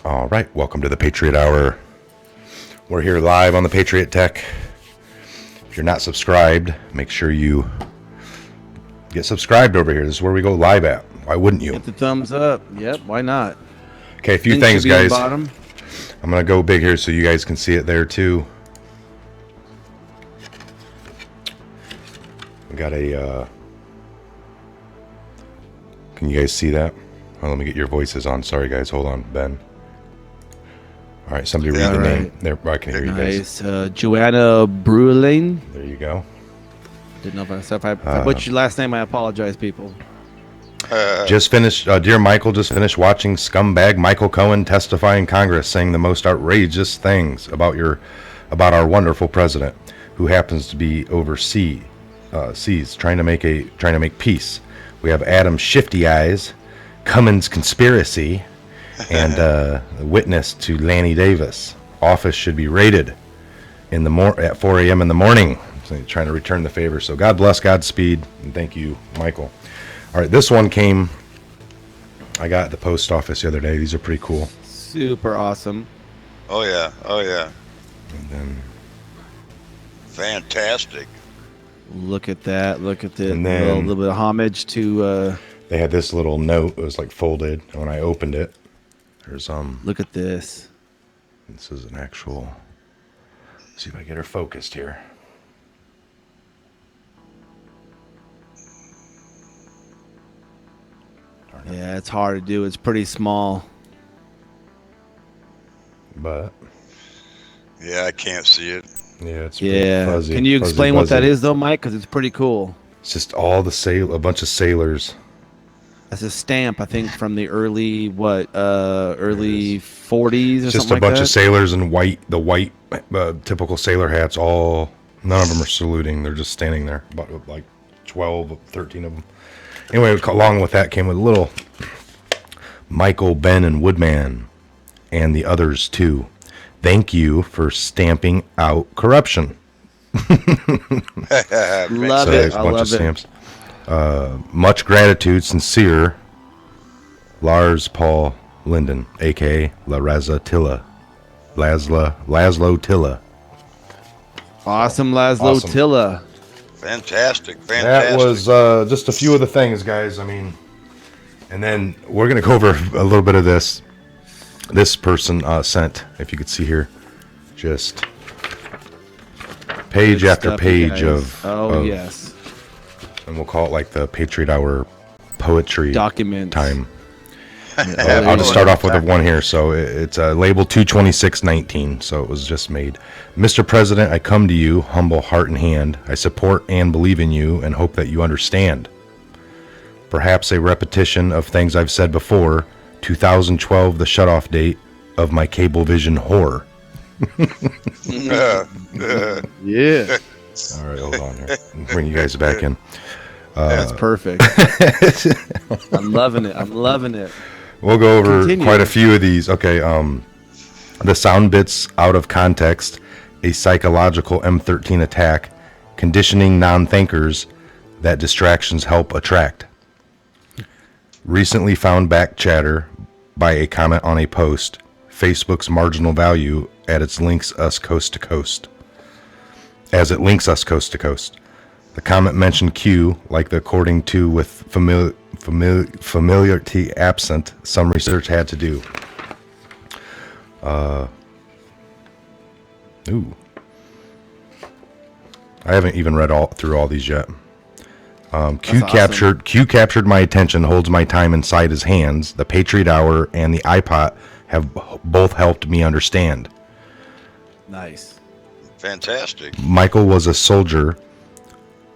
All right, welcome to the Patriot Hour. We're here live on the Patriot Tech. If you're not subscribed, make sure you get subscribed over here. This is where we go live at. Why wouldn't you? Hit the thumbs up. Yep, why not? Okay, a few things, guys. Bottom. I'm going to go big here so you guys can see it there, too. We got a... Can you guys see that? Oh, let me get your voices on. Sorry, guys. Hold on, Ben. All right, somebody read the name. There, I can hear you guys. Nice. Joanna Bruelane. There you go. Didn't know if I butchered your last name. I apologize, people. Just finished, dear Michael, just finished watching scumbag Michael Cohen testify in Congress, saying the most outrageous things about our wonderful president, who happens to be overseas, trying to make peace. We have Adam Shifty Eyes, Cummins conspiracy, and witness to Lanny Davis. Office should be raided at 4 a.m. in the morning. So trying to return the favor. So God bless, Godspeed, and thank you, Michael. All right, this one came. I got at the post office the other day. These are pretty cool. Super awesome. Oh yeah, oh yeah. And then fantastic. Look at that. Look at the And then- little bit of homage to. they had this little note. It was like folded. And when I opened it, there's Look at this. This is an actual. Let's see if I get her focused here. Yeah, it's hard to do. It's pretty small. But Yeah, I can't see it. yeah, it's Yeah. fuzzy. Can you fuzzy, explain what that fuzzy. is, though, Mike? Because it's pretty cool. It's just all a bunch of sailors. That's a stamp, I think, from the early 40s or Just something a like bunch that. of sailors in the white, typical sailor hats. None of them are saluting. They're just standing there. About like 12, 13 of them. Anyway, along with that came with a little Michael, Ben, and Woodman, and the others too. Thank you for stamping out corruption. Love So it. there's I a bunch love of stamps. Much gratitude, sincere, Lars Paul Linden, a.k.a. Laszlo Tilla. Awesome, Laszlo Awesome. Tilla. Fantastic. That was just a few of the things, guys. I mean, and then we're going to go over a little bit of this. This person sent, if you could see here, just page Good after stuff, page you guys. of... Oh, of- yes. And we'll call it like the Patriot Hour poetry Document time. Yeah, I'll just start off with one here. So it's label 22619. So it was just made. Mr. President, I come to you, humble heart and hand. I support and believe in you and hope that you understand. Perhaps a repetition of things I've said before. 2012, the shutoff date of my Cablevision horror. Yeah. All right, hold on here. I'll bring you guys back in. That's perfect. I'm loving it. I'm loving it. We'll go over Continue. quite a few of these. Okay, the sound bits out of context, a psychological M13 attack, conditioning non-thinkers that distractions help attract. Recently found back chatter by a comment on a post, Facebook's marginal value at its links us coast to coast. As it links us coast to coast. The comment mentioned Q, like the according to with familiarity absent, some research had to do. I haven't even read through all these yet. Q captured my attention, holds my time inside his hands. The Patriot Hour and the iPod have both helped me understand. Nice. Fantastic. Michael was a soldier.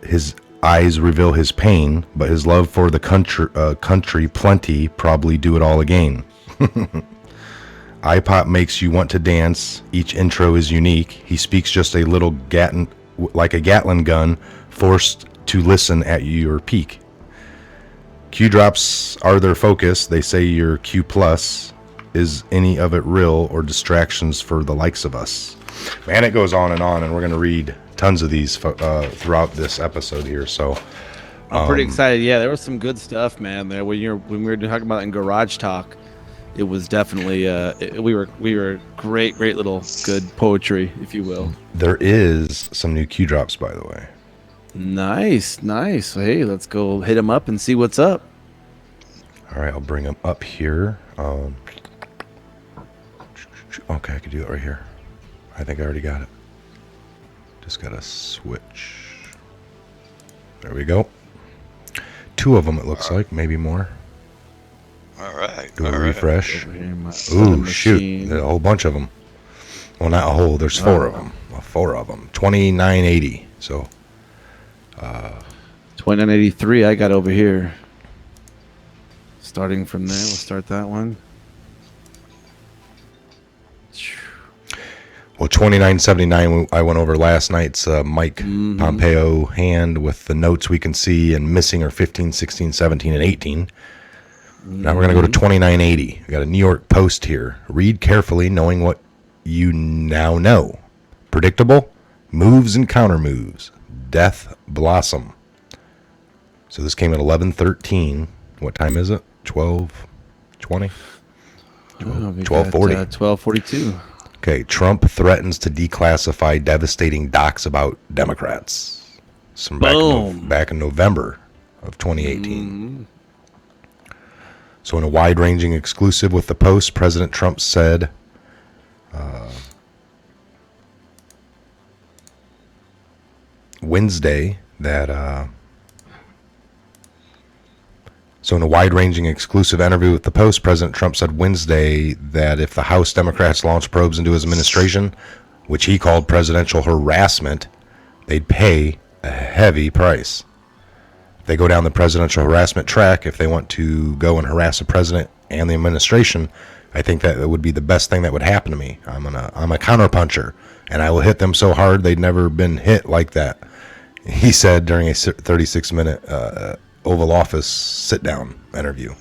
His eyes reveal his pain, but his love for the country plenty probably do it all again. iPop makes you want to dance. Each intro is unique. He speaks just a little like a Gatling gun, forced to listen at your peak. Q drops are their focus. They say your Q plus. Is any of it real or distractions for the likes of us? Man, it goes on, and we're going to read tons of these throughout this episode here. So I'm pretty excited. Yeah, there was some good stuff, man. There when we were talking about it in Garage Talk, it was definitely we were great little good poetry, if you will. There is some new Q drops, by the way. Nice. Hey, let's go hit him up and see what's up. All right, I'll bring them up here. Okay, I could do it right here. I think I already got it. Just got to switch. There we go. 2 of them, it looks like. Maybe more. All right. Do a all refresh. Over here in my Ooh, machine. shoot. There's a whole bunch of them. Well, not a whole. There's 4 of them. 4 of them. 2980. So, 2983 I got over here. Starting from there, we'll start that one. well, 2979, I went over last night's Mike Pompeo hand with the notes we can see, and missing are 15, 16, 17, and 18. Now we're going to go to 2980. We got a New York Post here. Read carefully, knowing what you now know. Predictable, moves and counter moves. Death blossom. So this came at 11:13. What time is it? 12:20? 12:40. 12:42. Okay, Trump threatens to declassify devastating docs about Democrats. Some back in November of 2018. So in a wide-ranging exclusive with the Post, President Trump said, Wednesday that... So in a wide-ranging exclusive interview with the Post, President Trump said Wednesday that if the House Democrats launched probes into his administration, which he called presidential harassment, they'd pay a heavy price. If they go down the presidential harassment track, if they want to go and harass the president and the administration, I think that would be the best thing that would happen to me. I'm a counterpuncher, and I will hit them so hard they'd never been hit like that, he said during a 36-minute Oval Office sit-down interview.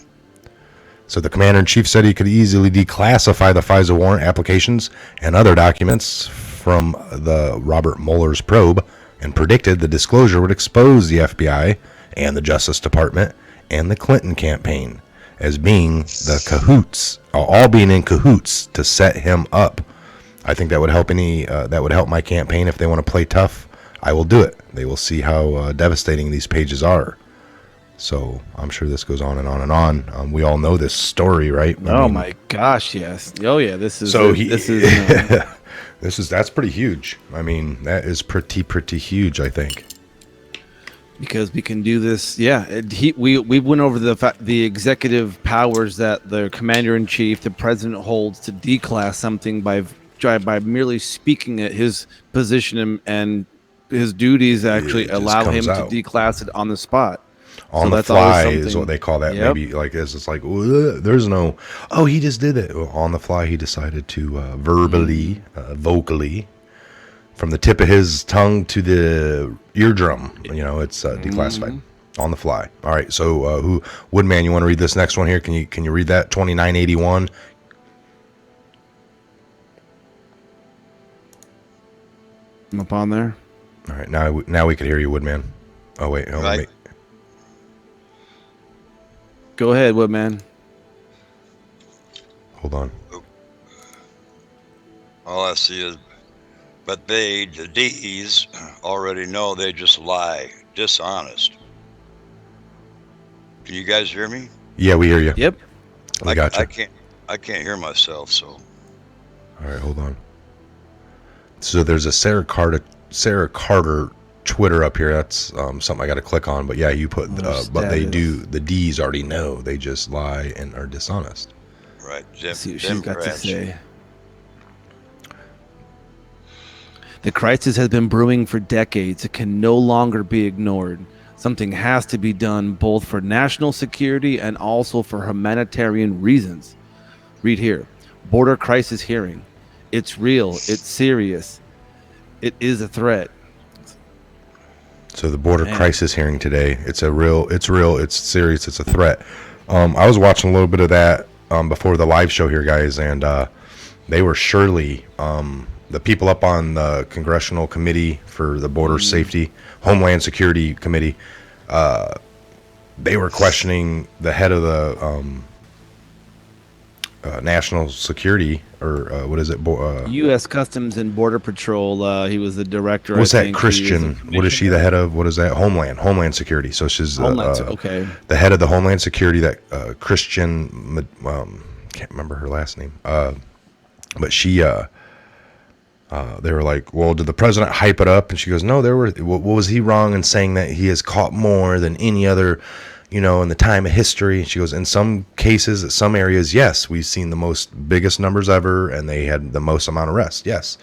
So the commander-in-chief said he could easily declassify the FISA warrant applications and other documents from the Robert Mueller's probe, and predicted the disclosure would expose the FBI and the Justice Department and the Clinton campaign as being the cahoots, all being in cahoots to set him up. I think that would help that would help my campaign. If they want to play tough, I will do it. They will see how devastating these pages are. So I'm sure this goes on and on and on. We all know this story, right? My gosh, yes. Oh yeah, this is that's pretty huge. I mean, that is pretty huge, I think. Because we can do this, yeah. We went over the executive powers that the commander-in-chief, the president, holds to declass something by merely speaking at his position, and his duties actually allow him to declass it on the spot. On the fly is what they call that. Yep. Maybe like this. It's like, there's no, he just did it. Well, on the fly, he decided to vocally, from the tip of his tongue to the eardrum, it's declassified on the fly. All right. So Woodman, you want to read this next one here? Can you read that? 2981. I'm up on there. All right. Now we can hear you, Woodman. Oh, wait. Right. Go ahead, Woodman. Hold on. All I see is, but the D's already know they just lie, dishonest. Can you guys hear me? Yeah, we hear you. Yep. I got you. I can't hear myself, so. All right, hold on. So there's a Sarah Carter Twitter up here. That's something I got to click on. But yeah, you put but they do. The D's already know. They just lie and are dishonest. Right. See what she's got to say. The crisis has been brewing for decades. It can no longer be ignored. Something has to be done, both for national security and also for humanitarian reasons. Read here. Border crisis hearing. It's real. It's serious. It is a threat. So the border crisis hearing today, it's serious, it's a threat. I was watching a little bit of that before the live show here, guys, and they were surely, the people up on the Congressional Committee for the Border Safety, Homeland Security Committee, they were questioning the head of the national security, or what is it? U.S. Customs and Border Patrol. He was the director. What's I that think. Christian? What is she the head of? What is that? Homeland Security. So she's Okay. the head of the Homeland Security. That Christian. Can't remember her last name. But she. They were like, well, did the president hype it up? And she goes, no. What was he wrong in saying that he has caught more than any other, in the time of history? And she goes, in some cases, some areas, yes, we've seen the biggest numbers ever, and they had the most amount of arrests. Yes.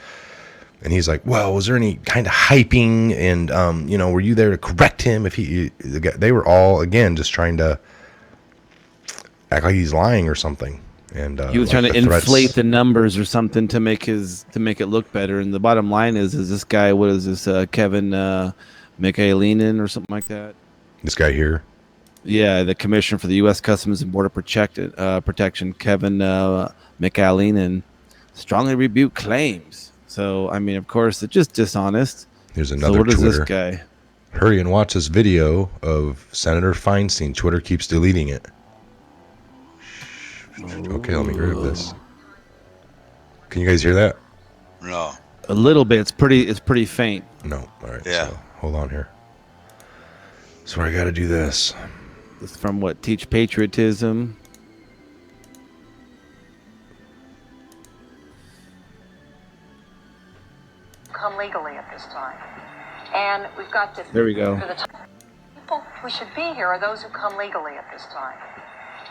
And he's like, well, was there any kind of hyping? And, were you there to correct him? They were all, again, just trying to act like he's lying or something. And he was trying to inflate the numbers or something to make it look better. And the bottom line is this guy, what is this, Kevin Michaelinen or something like that? This guy here? Yeah, the commissioner for the U.S. Customs and Border Protection, Kevin Michaelinen, strongly rebuked claims. So, I mean, of course, it's just dishonest. Here's another So what Twitter. is this guy? Hurry and watch this video of Senator Feinstein. Twitter keeps deleting it. Okay, let me grab this. Can you guys hear that? No. A little bit. It's pretty faint. No. All right. Yeah. So hold on here. So I got to do this. It's from what? Teach Patriotism. Come legally at this time. And we've got to... There we go. For the people who should be here are those who come legally at this time.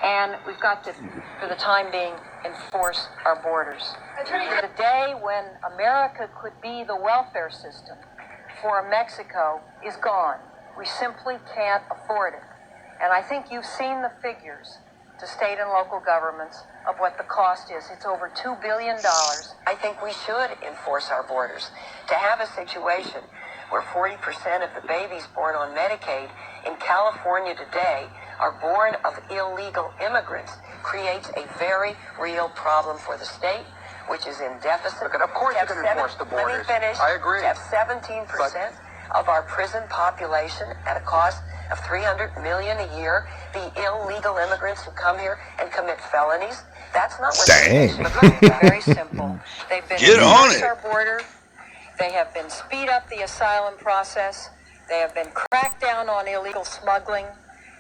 And we've got to, for the time being, enforce our borders. The day when America could be the welfare system for Mexico is gone. We simply can't afford it. And I think you've seen the figures to state and local governments of what the cost is. It's over $2 billion. I think we should enforce our borders. To have a situation where 40% of the babies born on Medicaid in California today are born of illegal immigrants creates a very real problem for the state, which is in deficit. Look, of course you can enforce the borders. Let me finish. I agree. To have 17% of our prison population at a cost of $300 million a year be illegal immigrants who come here and commit felonies. That's not what Dang. It's very simple. They've been Get on enforced it. our border. They have been speed up the asylum process. They have been cracked down on illegal smuggling.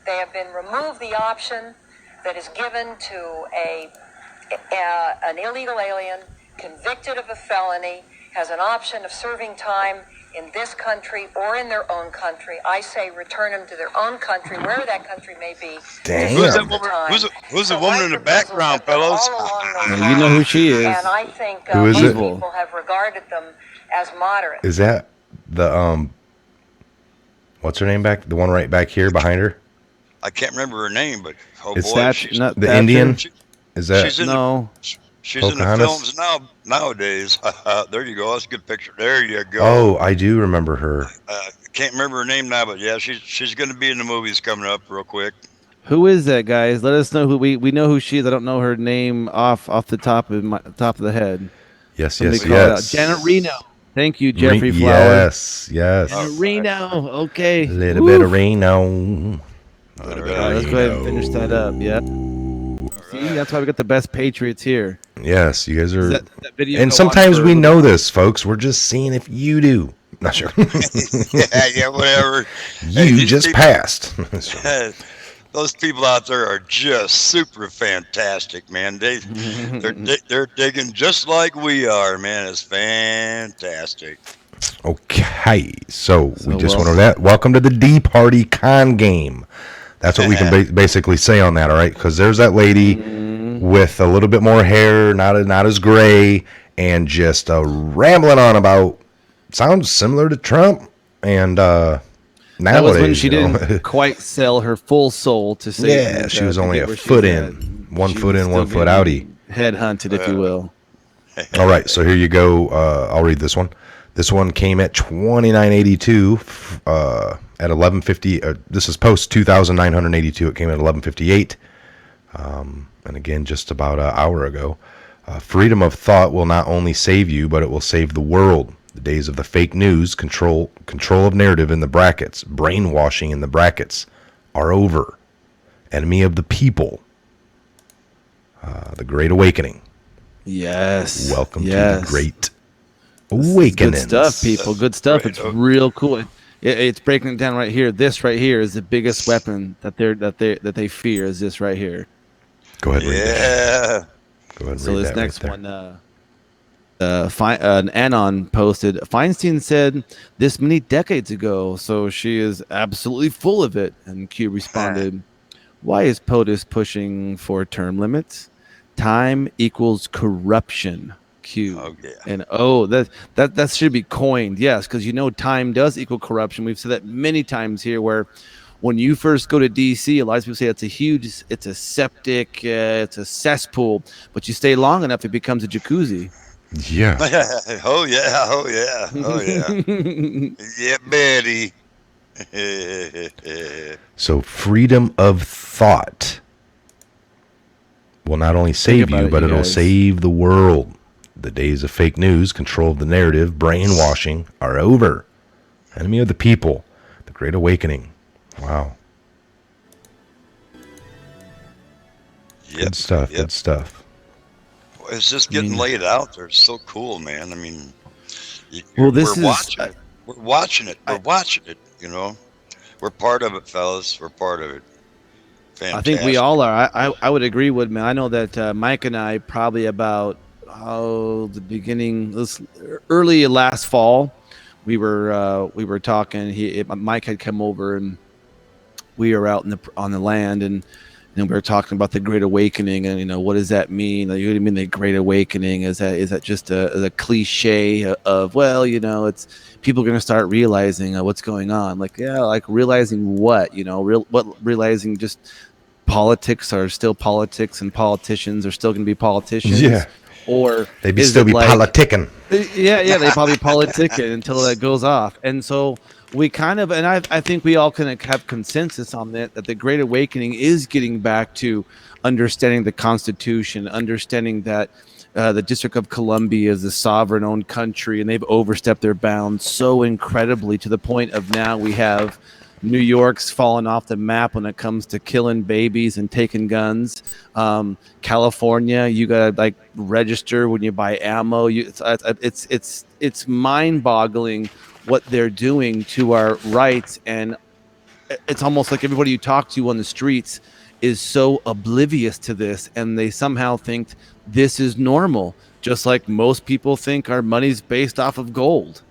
They have been removed the option that is given to an illegal alien convicted of a felony has an option of serving time in this country or in their own country. I say return them to their own country, wherever that country may be. Damn. Who's that woman? Who's the woman in the background, fellows? You know who she is. And I think Who is most it? people have regarded them as moderate. Is that the what's her name back? The one right back here behind her? I can't remember her name, but It's boy, the Indian. She's Is that in No. she's in the Pocahontas? films nowadays. There you go. That's a good picture. There you go. Oh, I do remember her. Can't remember her name now, but yeah, she's going to be in the movies coming up real quick. Who is that, guys? Let us know who we know who she is. I don't know her name off the top of the head. Yes, Somebody yes, call it out. yes. Janet Reno. Thank you, Jeffrey Flowers. Yes. Janet Reno. Okay. A little bit of Reno. All right, let's go ahead and finish that up. Yeah. See, that's why we got the best Patriots here. Yes, you guys are. That video And go sometimes on we for- know this, folks. We're just seeing if you do. Not sure. yeah, whatever. You Hey, these just people- passed. Those people out there are just super fantastic, man. They're digging just like we are, man. It's fantastic. Okay, so we just well- went over that. Welcome to the D Party con game. That's what we can basically say on that, all right? Because there's that lady with a little bit more hair, not as gray, and just rambling on about sounds similar to Trump. And That nowadays, was when she you know, didn't quite sell her full soul to say. yeah, she was only a foot in, one foot in, 1 foot outie. Headhunted, if you will. All right, so here you go. I'll read this one. This one came at $29.82 at 11:50. This is post 2,982. It came at 11:58, and again, just about an hour ago. Freedom of thought will not only save you, but it will save the world. The days of the fake news, control of narrative in the brackets, brainwashing in the brackets, are over. Enemy of the people. The Great Awakening. Yes. Welcome to yes. the Great This is Awakening. Good stuff, people. Good stuff. Right. It's real cool. It's breaking it down right here. This right here is the biggest weapon that they fear. Is this right here? Go ahead and read that. Yeah. Go ahead and So read this that next right there. one, an Anon posted. Feinstein said this many decades ago, so she is absolutely full of it. And Q responded, "Why is POTUS pushing for term limits? Time equals corruption." Q. Oh, yeah. And that should be coined, yes, because time does equal corruption. We've said that many times here, where when you first go to DC, a lot of people say it's a septic, it's a cesspool, but you stay long enough, it becomes a jacuzzi. Yeah. Oh yeah. Oh yeah. Oh yeah. Yeah, Betty. So freedom of thought will not only save you, but it'll save the world. The days of fake news, control of the narrative, brainwashing are over. Enemy of the people. The Great Awakening. Wow. Yep. Good stuff. Yep. Good stuff. It's just getting laid out there. It's so cool, man. I mean, Well, we're watching it. We're watching it. We're watching it. We're part of it, fellas. We're part of it. Fantastic. I think we all are. I would agree with me. I know that Mike and I probably about the beginning, early last fall, we were talking. Mike had come over and we were out on the land and we were talking about the Great Awakening and what does that mean? Like, what do you mean the Great Awakening? Is that just a cliche of it's people are going to start realizing what's going on? Like realizing what realizing just politics are still politics and politicians are still going to be politicians. Yeah. Or they'd still be politicking. Yeah, they probably politicking until that goes off. And so we kind of, and I think we all can have consensus on that the Great Awakening is getting back to understanding the Constitution, understanding that the District of Columbia is a sovereign-owned country, and they've overstepped their bounds so incredibly to the point of now we have New York's fallen off the map when it comes to killing babies and taking guns. California, you gotta register when you buy ammo. It's mind-boggling what they're doing to our rights, and it's almost like everybody you talk to on the streets is so oblivious to this, and they somehow think this is normal, just like most people think our money's based off of gold.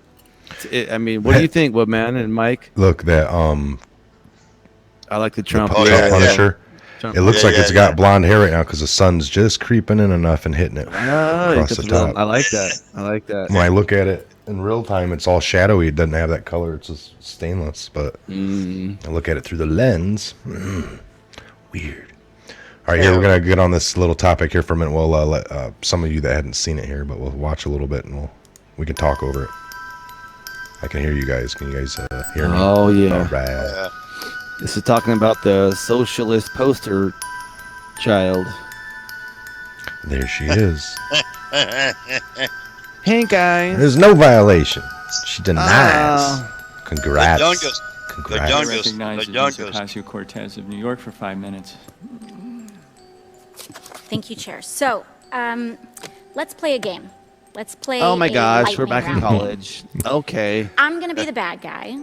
I mean, what do you think, man and Mike? Look, that I like the Trump. Punisher. Trump. It looks like it's got blonde hair right now because the sun's just creeping in enough and hitting it across the top. I like that. When I look at it in real time, it's all shadowy. It doesn't have that color. It's just stainless. But I look at it through the lens. Weird. All right, here we're gonna get on this little topic here for a minute. We'll let some of you that hadn't seen it here, but we'll watch a little bit and we can talk over it. I can hear you guys. Can you guys hear me? Oh, yeah. All right. This is talking about the socialist poster child. There she is. Hey, guys. There's no violation. She denies. Congrats. The youngest. Congrats. The I youngest. recognize The Elisa youngest. Ocasio-Cortez of New York for 5 minutes. Thank you, Chair. So, let's play a game. Let's play. Oh my gosh, we're lightning back in round. college. Okay. I'm gonna be the bad guy.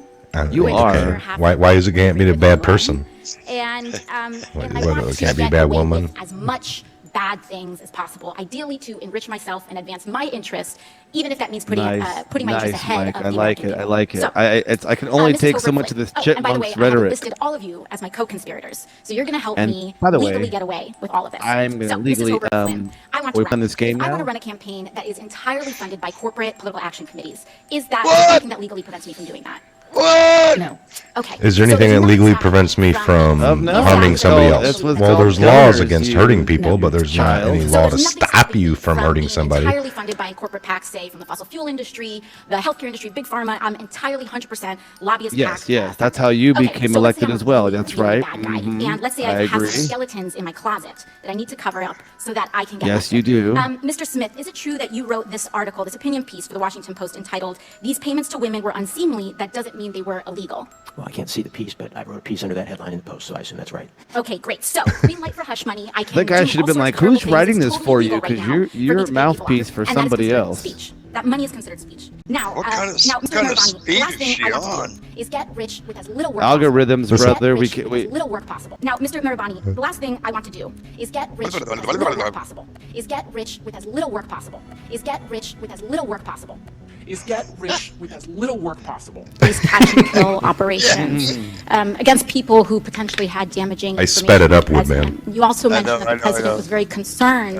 You Which are. you're half Why is it can't be a bad person? And I What, want it to can't be get bad away woman? with as much bad things as possible, ideally to enrich myself and advance my interests, even if that means putting my interests ahead Mike. of I the like American it. I people. like it. So, I can only Mrs. take so Hoberflint. much of this And by the way, chipmunk's I have rhetoric. listed all of you as my co-conspirators, so you're going to help And me by the way, legally get away with all of this. I'm gonna so, legally, Mrs. Hoberflint, I want to we've done this game I now? want to run a campaign that is entirely funded by corporate political action committees. Is that What? something that legally prevents me from doing that? What? No. Okay. Is there So anything there's that no legally stop prevents me from no. harming It's somebody called- else? that's what's Well, called there's donors, laws against you hurting people, but there's not child. any So law to there's nothing stop stopping you me from hurting being somebody. Entirely funded by corporate PACs, say from the fossil fuel industry, the healthcare industry, big pharma. I'm entirely 100% lobbyist. Yes, PAC, yes, that's how you okay, became so let's elected say I'm as well. really That's really right. bad guy. Mhm. And let's say I I have agree. some skeletons in my closet that I need to cover up so that I can get Yes, elected. you do. Mr. Smith, is it true that you wrote this article, this opinion piece for the Washington Post entitled "These payments to women were unseemly"? That doesn't mean mean they were illegal. Well, I can't see the piece, but I wrote a piece under that headline in the Post, so I assume that's right. Okay, great. So, green light for hush money. I can That guy do should have all been like, sorts of "Who's terrible writing things. this It's for totally you? illegal right Because now you're for me to a pay mouthpiece people for off. And that is somebody considered else." Speech. That money is considered speech. Now, What kind of now, Mr. kind of Mirabani, the speech last is thing she I want on? to do is get rich with as little work Algorithms, possible. brother. Get rich We with wait. as little work possible. Now, Mr. Mirabani, the last thing I want to do is get rich with as little work possible. Is get rich with as little work possible. Is get rich with as little work possible. Is get rich with as little work possible. These catch and kill operations against people who potentially had damaging I information sped it about the up, Woodman. president. You also mentioned that the president was very concerned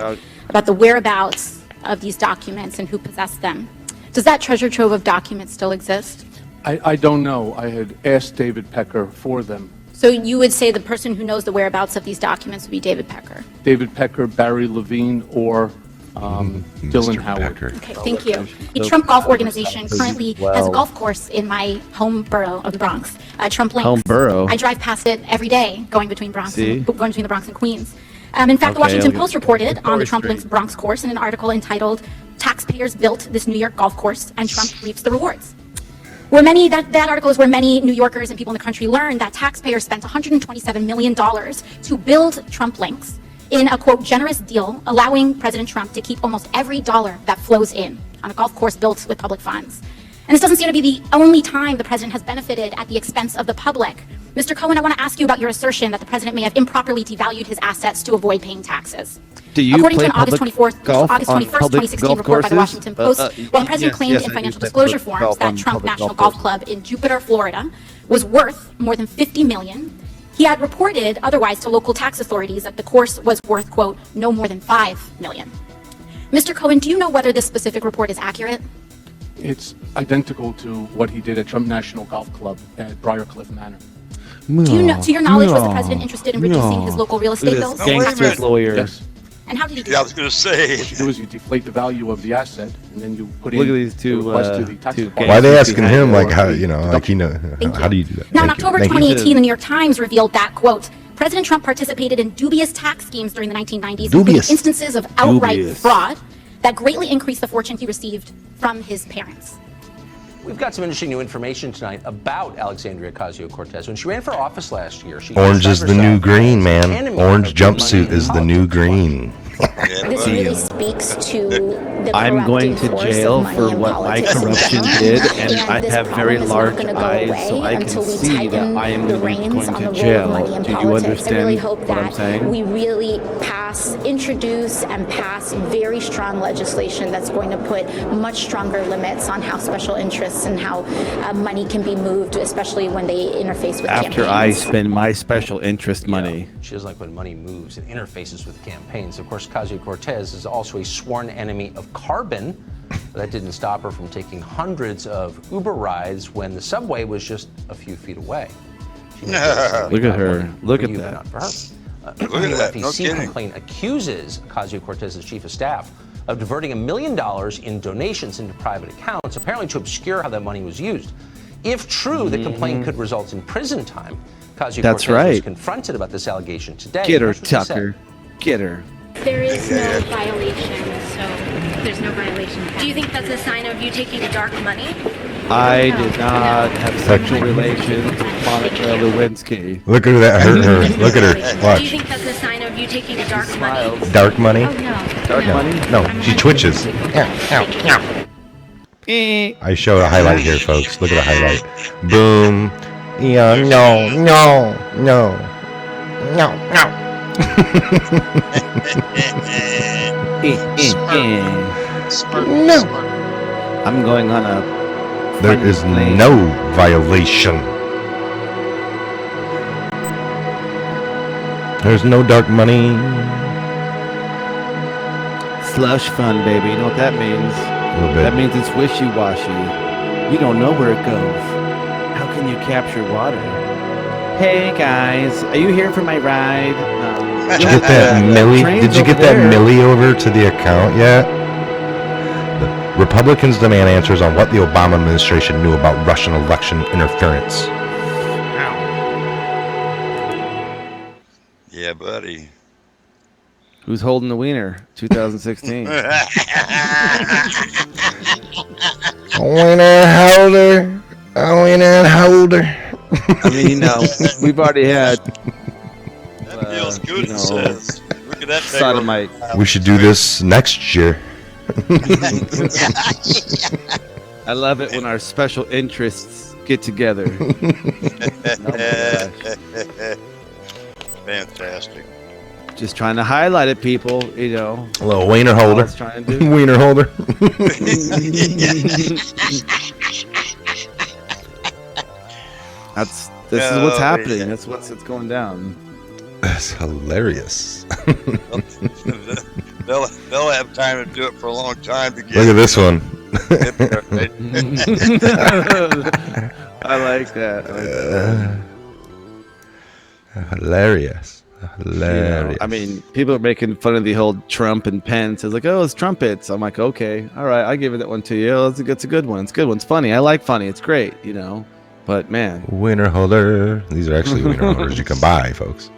about the whereabouts of these documents and who possessed them. Does that treasure trove of documents still exist? I don't know. I had asked David Pecker for them. So you would say the person who knows the whereabouts of these documents would be David Pecker? David Pecker, Barry Levine, or Dylan Howard. Pecker. Okay, thank you. The Trump Golf Organization currently has a golf course in my home borough of the Bronx, Trump Links. Home borough? I drive past it every day, going between the Bronx and Queens. In fact, Okay, the Washington okay. Post reported on the Trump Street. Links Bronx course in an article entitled "Taxpayers Built This New York Golf Course and Trump Reaps the Rewards." That article is where many New Yorkers and people in the country learned that taxpayers spent $127 million to build Trump Links in a, quote, generous deal, allowing President Trump to keep almost every dollar that flows in on a golf course built with public funds. And this doesn't seem to be the only time the president has benefited at the expense of the public. Mr. Cohen, I want to ask you about your assertion that the president may have improperly devalued his assets to avoid paying taxes. Do you According play to an August public 21st, golf August on 21st, public 2016 golf report by the courses? Washington Post, while the president claimed yes, in I financial used to disclosure play forms golf that on Trump public National golf Golf courses. Club in Jupiter, Florida, was worth more than $50 million. He had reported otherwise to local tax authorities that the course was worth, quote, no more than $5 million. Mr. Cohen, do you know whether this specific report is accurate? It's identical to what he did at Trump National Golf Club at Briarcliff Manor. Do you know, to your knowledge, was the president interested in reducing his local real estate bills? No, wait a Gangsters minute. lawyers. Yes. And how did he do Yeah, I that? was going to say. What you do is you deflate the value of the asset, and then you put Look in at these two, the request to the tax two department. Why are they gangsters asking behind him it. like how like he know Thank how do you do that? Now, in Thank you. October Thank you. 2018, the New York Times revealed that, quote, President Trump participated in dubious tax schemes during the 1990s, including Dubious. instances of outright Dubious. fraud that greatly increased the fortune he received from his parents. We've got some interesting new information tonight about Alexandria Ocasio-Cortez. When she ran for office last year, she Orange is the new described herself green, as man. an enemy Orange of money jumpsuit in is the new politics. green. Yeah, This buddy. really speaks to the I'm going corrupting to force of jail money for in what my politics in corruption general. did, and I this have very problem is not large gonna go eyes, so away I can until we see that tighten I am the going reins on to the role jail. of money in Do you politics. I really understand hope what I'm that saying? we really introduce and pass very strong legislation that's going to put much stronger limits on how special interests and how money can be moved, especially when they interface with After I campaigns. spend my special interest money. She doesn't like when money moves and interfaces with campaigns. Of course, Ocasio-Cortez is also a sworn enemy of carbon. But that didn't stop her from taking hundreds of Uber rides when the subway was just a few feet away. She knows that's Look at her. for Look at you, but that. not for her. Look at that. No FEC kidding. complaint accuses Ocasio-Cortez's chief of staff of diverting $1 million in donations into private accounts, apparently to obscure how that money was used. If true, the complaint could result in prison time. Ocasio-Cortez was right. confronted about this allegation today. Get her, Here's what she said. Tucker. Get her. There is no violation, so there's no violation. Do you think that's a sign of you taking dark money? I did not have sexual relations with Monica Lewinsky. Look at that. Her. Look at her. Do you Watch. think that's a sign of you taking dark money? Smiles. Dark money. Oh, no. Dark no. money? No, she twitches. I show a highlight here, folks. Look at the highlight. Boom. Yeah. No. No. I'm going on a. There is plane. no violation. There's no dark money. Slush fund, baby. You know what that means? A little That bit. means it's wishy-washy. You don't know where it goes. How can you capture water? Hey guys, are you here for my ride? Did you get that Millie? train's Did you get over that there. Millie over to the account yet? The Republicans demand answers on what the Obama administration knew about Russian election interference. Yeah, buddy. Who's holding the wiener? 2016. Winner holder. wiener holder. I mean, you know, we've already had That feels good, you it know, says. Look at that thing. sodomite. We should do this next year. I love it when our special interests get together. Oh my gosh. Fantastic. Just trying to highlight it, people. You know, A little wiener all I holder. was trying to do. Wiener holder. This is what's happening. That's what's going down. That's hilarious. They'll have time to do it for a long time to get. Look at this one. I like that. Hilarious. You know, I mean, people are making fun of the whole Trump and Pence. It's like, oh, it's trumpets. I'm like, okay, all right, I give it that one to you. Oh, it's a good one. It's a good one. It's funny. I like funny. It's great, you know. But man, Wiener holder. These are actually wiener holders you can buy, folks.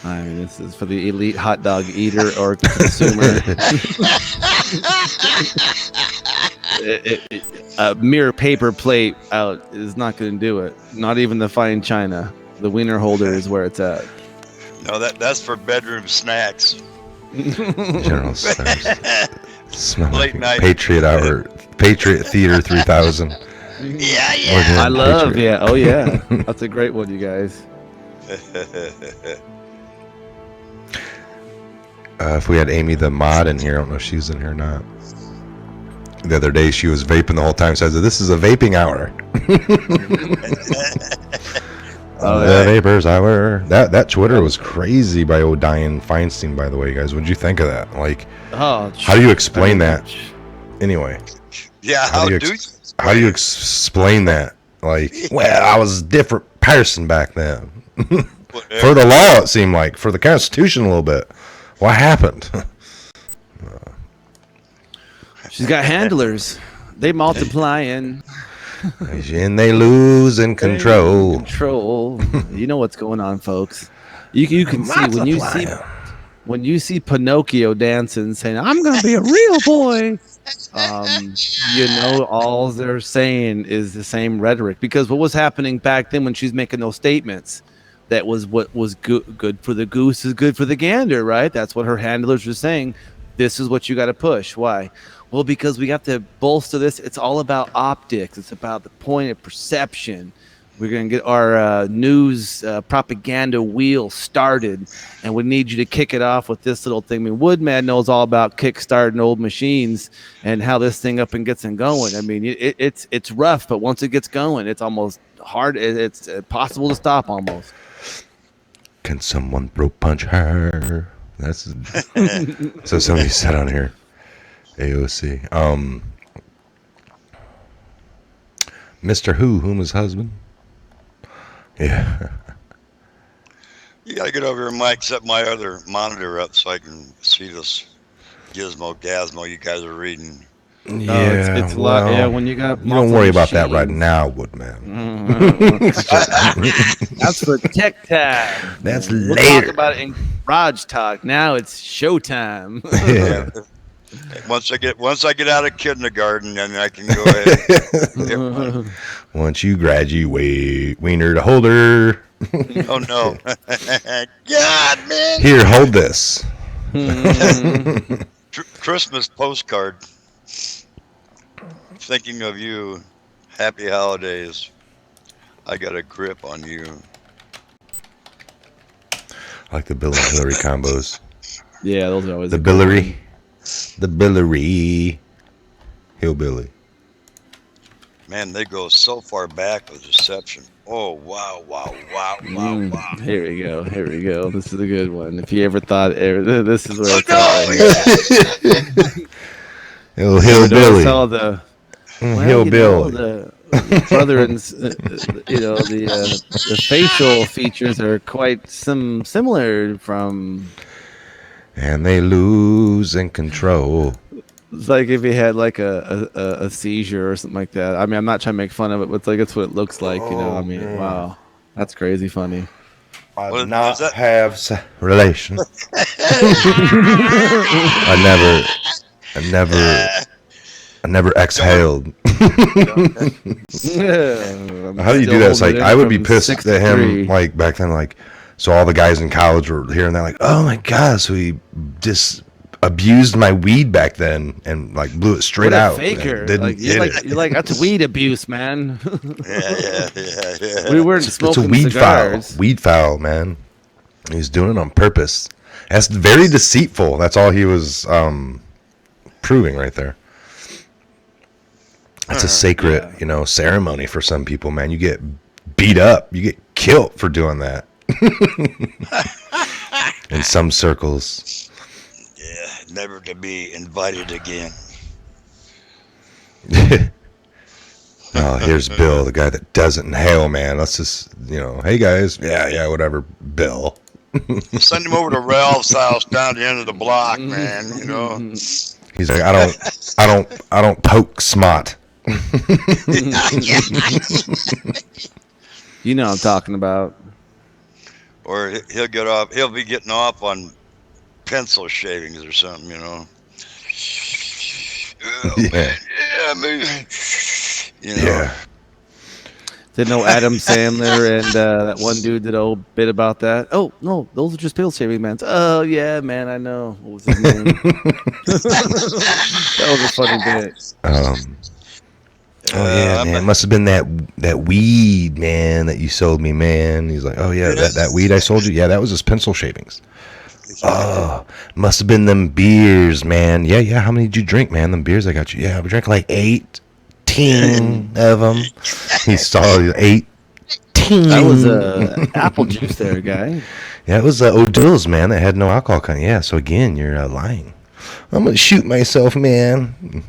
I mean, this is for the elite hot dog eater or consumer. A mere paper plate out is not going to do it. Not even the fine china. The wiener holder is where it's at. No, that's for bedroom snacks. General Stars. Smell Late like night. Patriot Hour. Patriot Theater 3000. Yeah. I love, Patriot. yeah. Oh, yeah. That's a great one, you guys. If we had Amy the mod in here, I don't know if she was in here or not. The other day, she was vaping the whole time. Says, "This is a vaping hour." The vapors hour. That Twitter was crazy by old Diane Feinstein. By the way, guys, what did you think of that? Like, how do you explain that? Anyway, Yeah, how do you explain that? Like, well, I was a different person back then. For the law, it seemed like. For the Constitution, a little bit. What happened? She's got handlers. They multiply and they lose in control. Control. You know what's going on, folks. You can see when you see Pinocchio dancing, saying, "I'm gonna be a real boy." You know, all they're saying is the same rhetoric, because what was happening back then when she's making those statements, that was what was good for the goose is good for the gander, right? That's what her handlers were saying. This is what you got to push. Why? Well, because we have to bolster this. It's all about optics. It's about the point of perception. We're going to get our news propaganda wheel started, and we need you to kick it off with this little thing. I mean, Woodman knows all about kickstarting old machines and how this thing up and gets and going. I mean, it's rough, but once it gets going, it's almost hard. It's possible to stop almost. Can someone throat punch her? That's so somebody said on here. AOC. Mr. Whom his husband? Yeah. You gotta get over here, Mike. Set my other monitor up so I can see this gizmo you guys are reading. Yeah, it's a lot. Yeah, when you got you don't worry about that right now, Woodman. That's for tech time. That's we'll later. Talk about it in Garage Talk. Now it's showtime. Yeah. Once I get out of kindergarten, then I can go ahead. Once you graduate, wiener to holder. Oh no! God, man! Here, hold this. Christmas postcard. Thinking of you. Happy holidays. I got a grip on you. I like the Bill and Hillary combos. Yeah, those are always the Billary. The Billary. Hillbilly. Man, they go so far back with deception. Oh, wow. Here we go. This is a good one. If you ever thought, this is where it's at. Oh, hillbilly. All the hillbilly. The brother and the facial features are quite similar from. And they lose in control. It's like if he had like a seizure or something like that. I mean, I'm not trying to make fun of it, but it's like that's what it looks like. You know, I mean, wow, that's crazy funny. I do not have relations. I never I never exhaled. Yeah, How do you do that? It's like I would be pissed at him like back then, like so all the guys in college were hearing that like, oh my god, so he just abused my weed back then and like blew it straight out. Faker. Didn't You're like that's weed abuse, man. Yeah. We weren't smoking it's a weed cigars. foul. Weed foul, man. He's doing it on purpose. That's very deceitful. That's all he was proving right there. That's a sacred, ceremony for some people, man. You get beat up. You get killed for doing that. In some circles. Yeah, never to be invited again. Oh, here's Bill, the guy that doesn't inhale, man. Let's just, hey guys. Yeah, whatever, Bill. Send him over to Ralph's house down the end of the block, man, He's like, I don't poke smut. You know what I'm talking about. Or he'll be getting off on pencil shavings or something, Oh, man. Yeah. Didn't know Adam Sandler and that one dude did a whole bit about that. Oh no, those are just pill shaving mans. Oh yeah, man, I know. What was his name? That was a funny bit. Oh yeah, man. It must have been that weed, man, that you sold me, man. He's like, oh yeah, that weed I sold you. Yeah, that was just pencil shavings. Oh, must have been them beers, man. Yeah. How many did you drink, man? Them beers I got you. Yeah, we drank like 18 of them. He saw 18. That was apple juice there, guy. Yeah, it was O'Dill's, man, that had no alcohol content. Yeah, so again, you're lying. I'm going to shoot myself, man. Boom.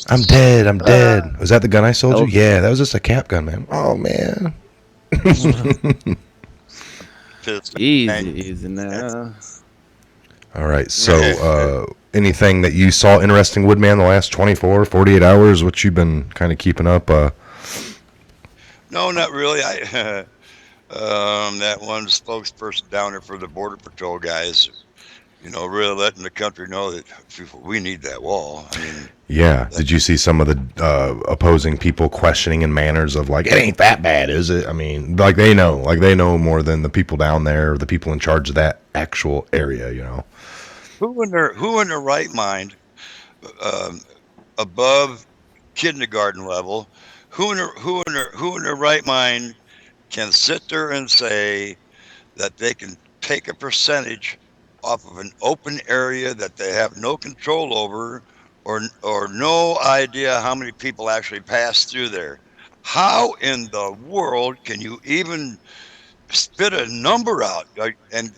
I'm dead. Was that the gun I sold you? Yeah, that was just a cap gun, man. Oh, man. Easy now. All right, so anything that you saw interesting, Woodman, the last 24, 48 hours, what you've been kind of keeping up? No, not really. That one spokesperson down there for the Border Patrol guys, really letting the country know that we need that wall. I mean, yeah. Did you see some of the opposing people questioning in manners of like, it ain't that bad, is it? I mean, like they know more than the people down there, the people in charge of that actual area, Who in their right mind, above kindergarten level, who in their right mind can sit there and say that they can take a percentage off of an open area that they have no control over, or no idea how many people actually pass through there? How in the world can you even spit a number out? And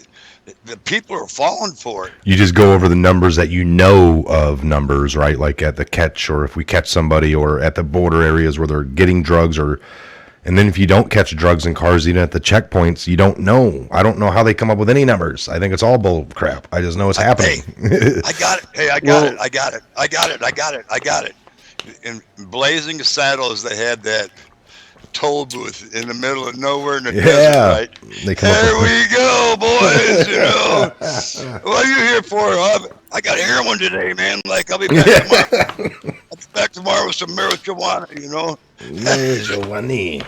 the people are falling for it. You just go over the numbers that you know of numbers, right? Like at the catch, or if we catch somebody, or at the border areas where they're getting drugs, and then if you don't catch drugs in cars, even at the checkpoints, you don't know. I don't know how they come up with any numbers. I think it's all bull crap. I just know it's happening. I got it. Hey, I got it. In Blazing Saddles, they had that toll booth in the middle of nowhere in the desert, right? There we go, boys. What are you here for? I got heroin today, man. Like, I'll be back tomorrow. I'll be back tomorrow with some marijuana, Marijuana.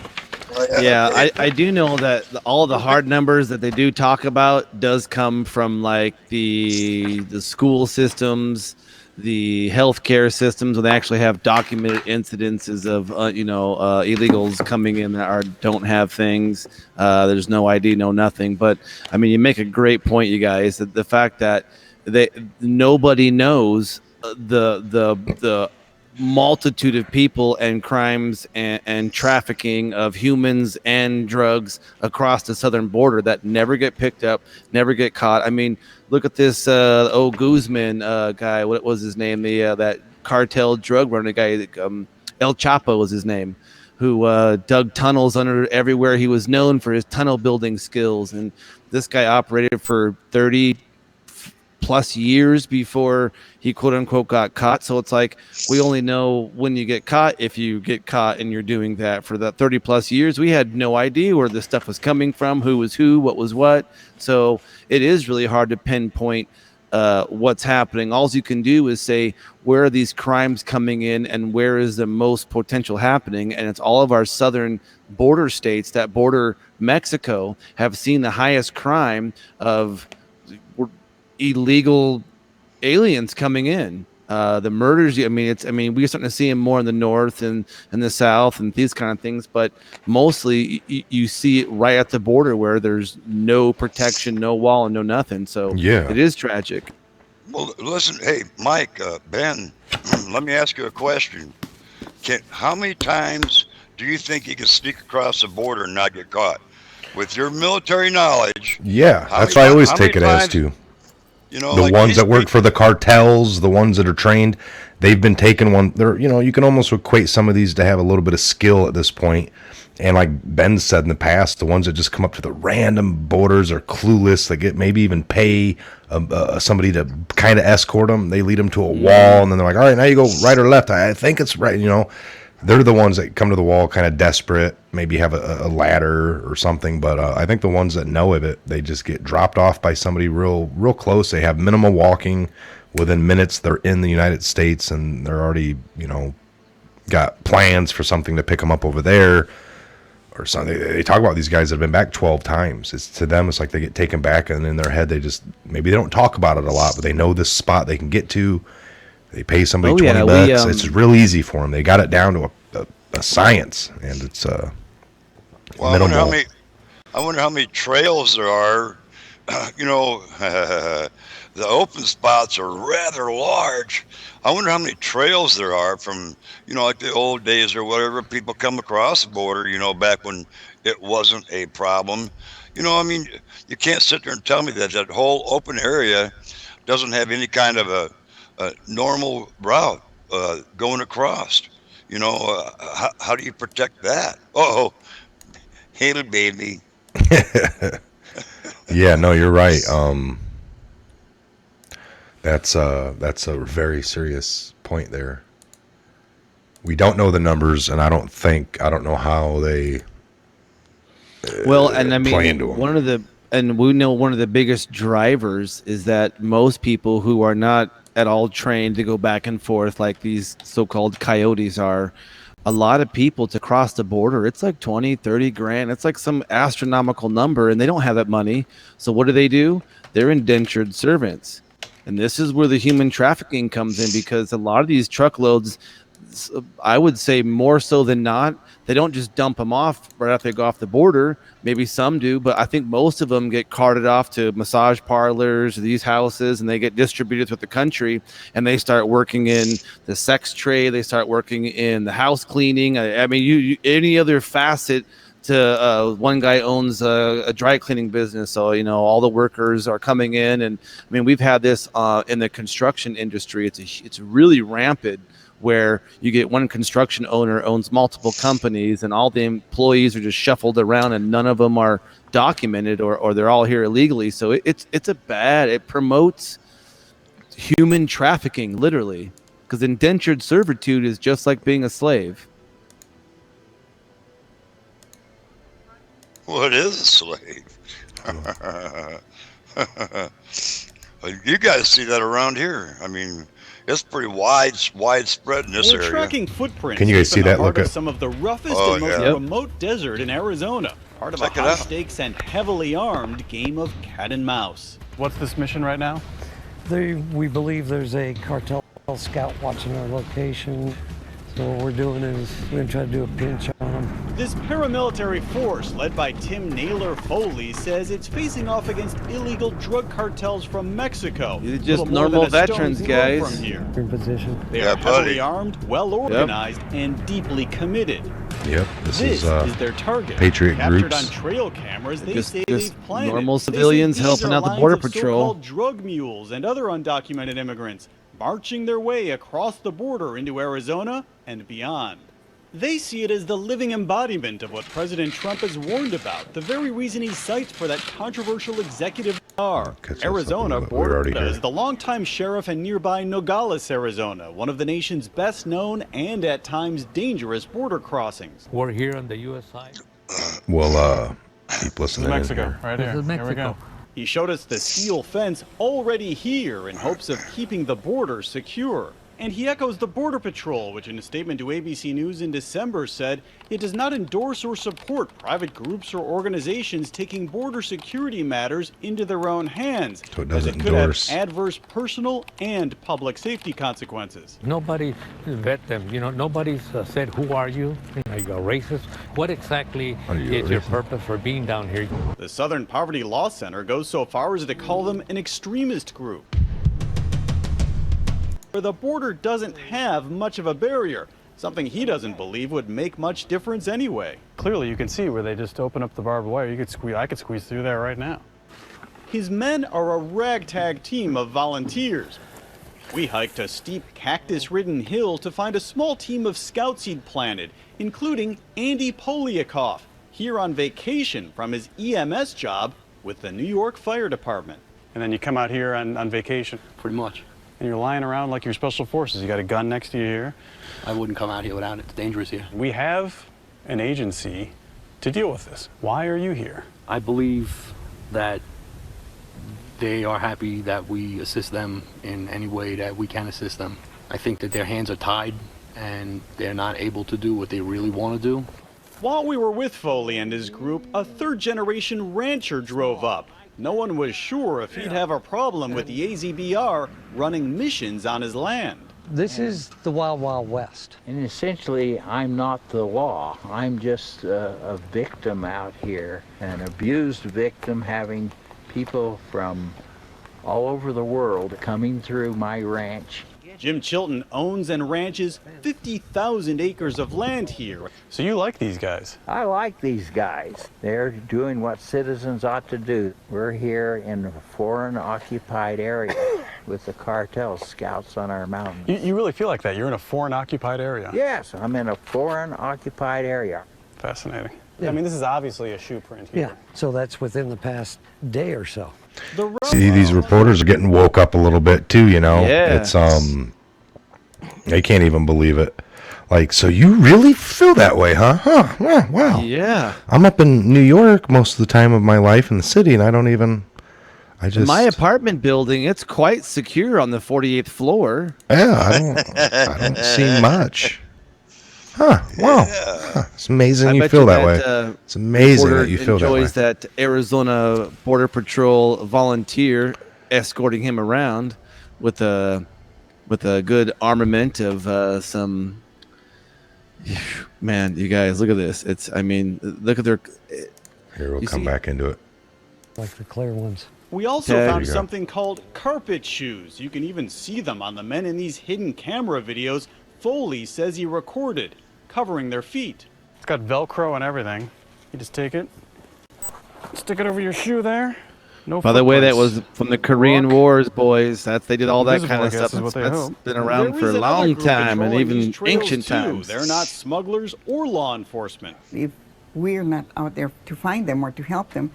Yeah, I do know that all the hard numbers that they do talk about does come from like the school systems, the healthcare systems, when they actually have documented incidences of illegals coming in that don't have things. There's no ID, no nothing. But I mean, you make a great point, you guys. That the fact that nobody knows the multitude of people and crimes and trafficking of humans and drugs across the southern border that never get picked up, never get caught. I mean, look at this Guzman guy. What was his name? That cartel drug runner guy, El Chapo was his name, who dug tunnels under everywhere. He was known for his tunnel building skills, and this guy operated for 30 plus years before he quote unquote got caught. So it's like, we only know when you get caught, if you get caught and you're doing that. For that 30 plus years, we had no idea where this stuff was coming from, who was who, what was what. So it is really hard to pinpoint what's happening. All you can do is say, where are these crimes coming in and where is the most potential happening? And it's all of our southern border states that border Mexico have seen the highest crime of illegal aliens coming in. The murders, we're starting to see them more in the north and in the south and these kind of things, but mostly you see it right at the border where there's no protection, no wall, and no nothing. So Yeah, it is tragic. Well, listen, hey, Mike, Ben, let me ask you a question. How many times do you think you can sneak across the border and not get caught? With your military knowledge. Yeah, that's what I always take it as too. You know, the like ones that work for the cartels, the ones that are trained, they've been taking one. They're, you can almost equate some of these to have a little bit of skill at this point. And like Ben said in the past, the ones that just come up to the random borders are clueless. They get maybe even pay somebody to kind of escort them. They lead them to a wall, and then they're like, all right, now you go right or left. I think it's right. They're the ones that come to the wall kind of desperate, maybe have a ladder or something. But I think the ones that know of it, they just get dropped off by somebody real close. They have minimal walking. Within minutes, they're in the United States, and they're already, got plans for something to pick them up over there or something. They talk about these guys that have been back 12 times. To them, it's like they get taken back, and in their head, maybe they don't talk about it a lot, but they know this spot they can get to. They pay somebody $20 bucks. It's real easy for them. They got it down to a science, and it's well, minimal. I wonder how many trails there are. The open spots are rather large. I wonder how many trails there are from, like the old days or whatever, people come across the border, back when it wasn't a problem. You can't sit there and tell me that whole open area doesn't have any kind of a normal route going across. How do you protect that? Oh, hail baby. Yeah, no, you're right. That's a very serious point there. We don't know the numbers, and I don't know how they play into them. We know one of the biggest drivers is that most people who are not at all trained to go back and forth like these so-called coyotes are, a lot of people to cross the border, it's like 20, 30 grand. It's like some astronomical number, and they don't have that money. So what do? They're indentured servants. And this is where the human trafficking comes in, because a lot of these truckloads, I would say more so than not, they don't just dump them off right after they go off the border. Maybe some do, but I think most of them get carted off to massage parlors, these houses, and they get distributed throughout the country, and they start working in the sex trade. They start working in the house cleaning. Any other facet to one guy owns a dry cleaning business, so all the workers are coming in, and we've had this in the construction industry. It's really rampant, where you get one construction owner owns multiple companies, and all the employees are just shuffled around, and none of them are documented, or they're all here illegally. So it promotes human trafficking, literally, because indentured servitude is just like being a slave. Well, it is a slave. You guys see that around here. It's pretty widespread in this area. Tracking footprints. Can you guys see that? Look at some of the roughest and most remote desert in Arizona. Part of a high-stakes and heavily armed game of cat and mouse. What's this mission right now? We believe there's a cartel scout watching our location. So what we're doing is we're going to try to do a pinch on them. This paramilitary force, led by Tim Naylor Foley, says it's facing off against illegal drug cartels from Mexico. These are just normal veterans, guys. From here. In position. They are heavily armed, well-organized, and deeply committed. Yep, this is their target. Patriot Captured groups. on trail cameras, they Just say they've planned normal it. civilians These helping are out the lines border of patrol. So-called drug mules and other undocumented immigrants marching their way across the border into Arizona and beyond. They see it as the living embodiment of what President Trump has warned about, the very reason he cites for that controversial executive power. Arizona border is the longtime sheriff in nearby Nogales, Arizona, one of the nation's best known and at times dangerous border crossings. We're here on the U.S. side. We'll keep listening. This is Mexico, in here. right here. This is Mexico. Here we go. He showed us the steel fence already here in hopes of keeping the border secure. And he echoes the Border Patrol, which in a statement to ABC News in December said it does not endorse or support private groups or organizations taking border security matters into their own hands, So it as doesn't it could have endorse. adverse personal and public safety consequences. Nobody vet them. Nobody's said, who are you? Are you a racist? What exactly is your purpose for being down here? The Southern Poverty Law Center goes so far as to call them an extremist group. Where the border doesn't have much of a barrier, something he doesn't believe would make much difference anyway. Clearly you can see where they just open up the barbed wire. I could squeeze through there right now. His men are a ragtag team of volunteers. We hiked a steep cactus-ridden hill to find a small team of scouts he'd planted, including Andy Poliakoff, here on vacation from his EMS job with the New York Fire Department. And then you come out here on vacation. Pretty much. And you're lying around like you're special forces. You got a gun next to you here. I wouldn't come out here without it. It's dangerous here. We have an agency to deal with this. Why are you here? I believe that they are happy that we assist them in any way that we can assist them. I think that their hands are tied and they're not able to do what they really want to do. While we were with Foley and his group, a third-generation rancher drove up. No one was sure if he'd have a problem with the AZBR running missions on his land. This is the Wild Wild West. And essentially, I'm not the law. I'm just a victim out here, an abused victim, having people from all over the world coming through my ranch. Jim Chilton owns and ranches 50,000 acres of land here. So you like these guys? I like these guys. They're doing what citizens ought to do. We're here in a foreign occupied area with the cartel scouts on our mountains. You really feel like that? You're in a foreign occupied area? Yes, I'm in a foreign occupied area. Fascinating. Yeah. I mean, this is obviously a shoe print here. Yeah, so that's within the past day or so. See, these reporters are getting woke up a little bit too, you know. Yeah. It's they can't even believe it. Like, so you really feel that way, huh? Huh? Yeah, wow. Yeah. I'm up in New York most of the time of my life in the city, and I just My apartment building, it's quite secure on the 48th floor. Yeah, I don't see much. Huh? Wow. Huh, it's amazing you feel that way. It's amazing that you feel that way. Enjoys that Arizona Border Patrol volunteer escorting him around with a good armament of some. Man, you guys, look at this. Look at their. Here, we'll come back into it. Like the clear ones. We also found something called carpet shoes. You can even see them on the men in these hidden camera videos Foley says he recorded, covering their feet. It's got Velcro and everything. You just take it, stick it over your shoe there. No. By the way, that was from the Korean Wars, boys. They did all that kind of stuff. That's been around for a long time, and even ancient times. They're not smugglers or law enforcement. If we're not out there to find them or to help them,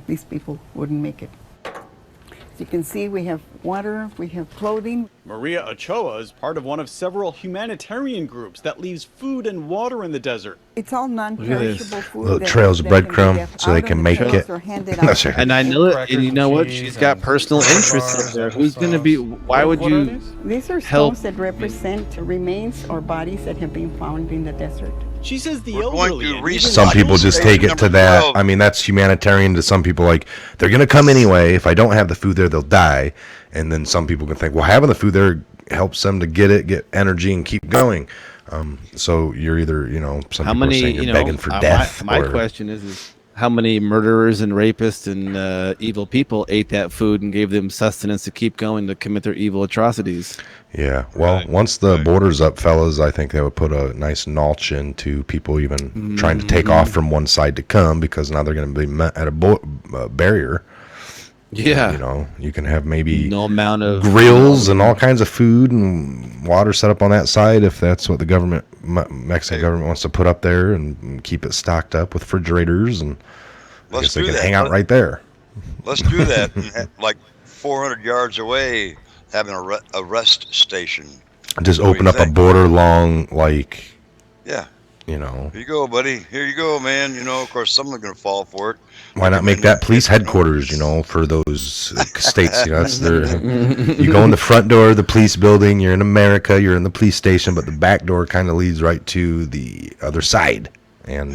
these people wouldn't make it. As you can see, we have water, we have clothing. Maria Ochoa is part of one of several humanitarian groups that leaves food and water in the desert. It's all non-perishable food. Little trails of breadcrumb so they can make it. That's right. And I know it. And you know what? She's got personal interests in there. Who's going to be? Why would you? These are help? stones that represent remains or bodies that have been found in the desert. She says the elderly. Some people just take it to that. I mean, that's humanitarian to some people. Like, they're going to come anyway. If I don't have the food there, they'll die. And then some people can think, well, having the food there helps them to get energy and keep going. So you're either, some How people many, are saying you're begging for death. My question is how many murderers and rapists and evil people ate that food and gave them sustenance to keep going to commit their evil atrocities? Yeah. Well, once the border's up, fellas, I think they would put a nice notch into people even trying to take off from one side to come, because now they're going to be met at a barrier. Yeah. You can have maybe no amount of grills and all kinds of food and water set up on that side if that's what the Mexican government wants to put up there, and keep it stocked up with refrigerators, and I guess they can hang out right there. Let's do that. And like 400 yards away, having a rest station. Just open up a border long, like. Yeah. You know, Here you go, buddy. Here you go, man. You know, of course, someone's going to fall for it. why not make that police headquarters? You know, for those states. You know, that's their. You go in the front door of the police building. You're in America. You're in the police station, but the back door kind of leads right to the other side, and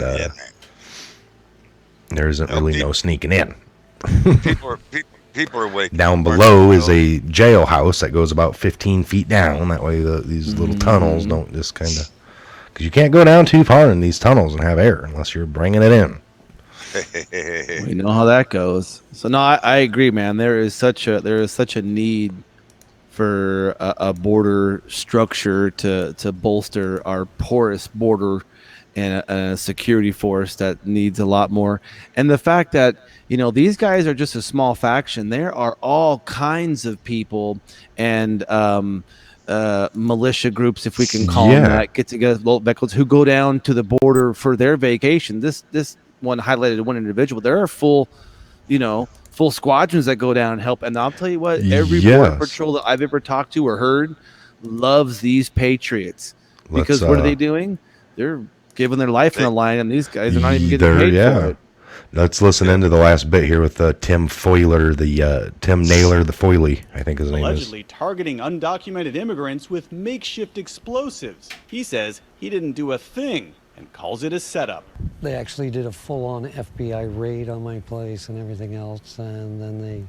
there isn't really no sneaking in. People are waking. Down below is a jailhouse that goes about 15 feet down. That way, these little tunnels don't just kind of. Because you can't go down too far in these tunnels and have air unless you're bringing it in. We know how that goes. So no, I agree, man. There is such a need for a border structure to bolster our porous border and a security force that needs a lot more. And the fact that these guys are just a small faction. There are all kinds of people and militia groups, if we can call them that, get together who go down to the border for their vacation. This one highlighted one individual. There are full squadrons that go down and help. And I'll tell you what, every border patrol that I've ever talked to or heard loves these Patriots because what are they doing? They're giving their life on the line, and these guys are not even getting paid for it. Let's listen into the last bit here with Tim Foiler, Tim Naylor, the Foily, I think his name is. Allegedly targeting undocumented immigrants with makeshift explosives. He says he didn't do a thing and calls it a setup. They actually did a full-on FBI raid on my place and everything else, and then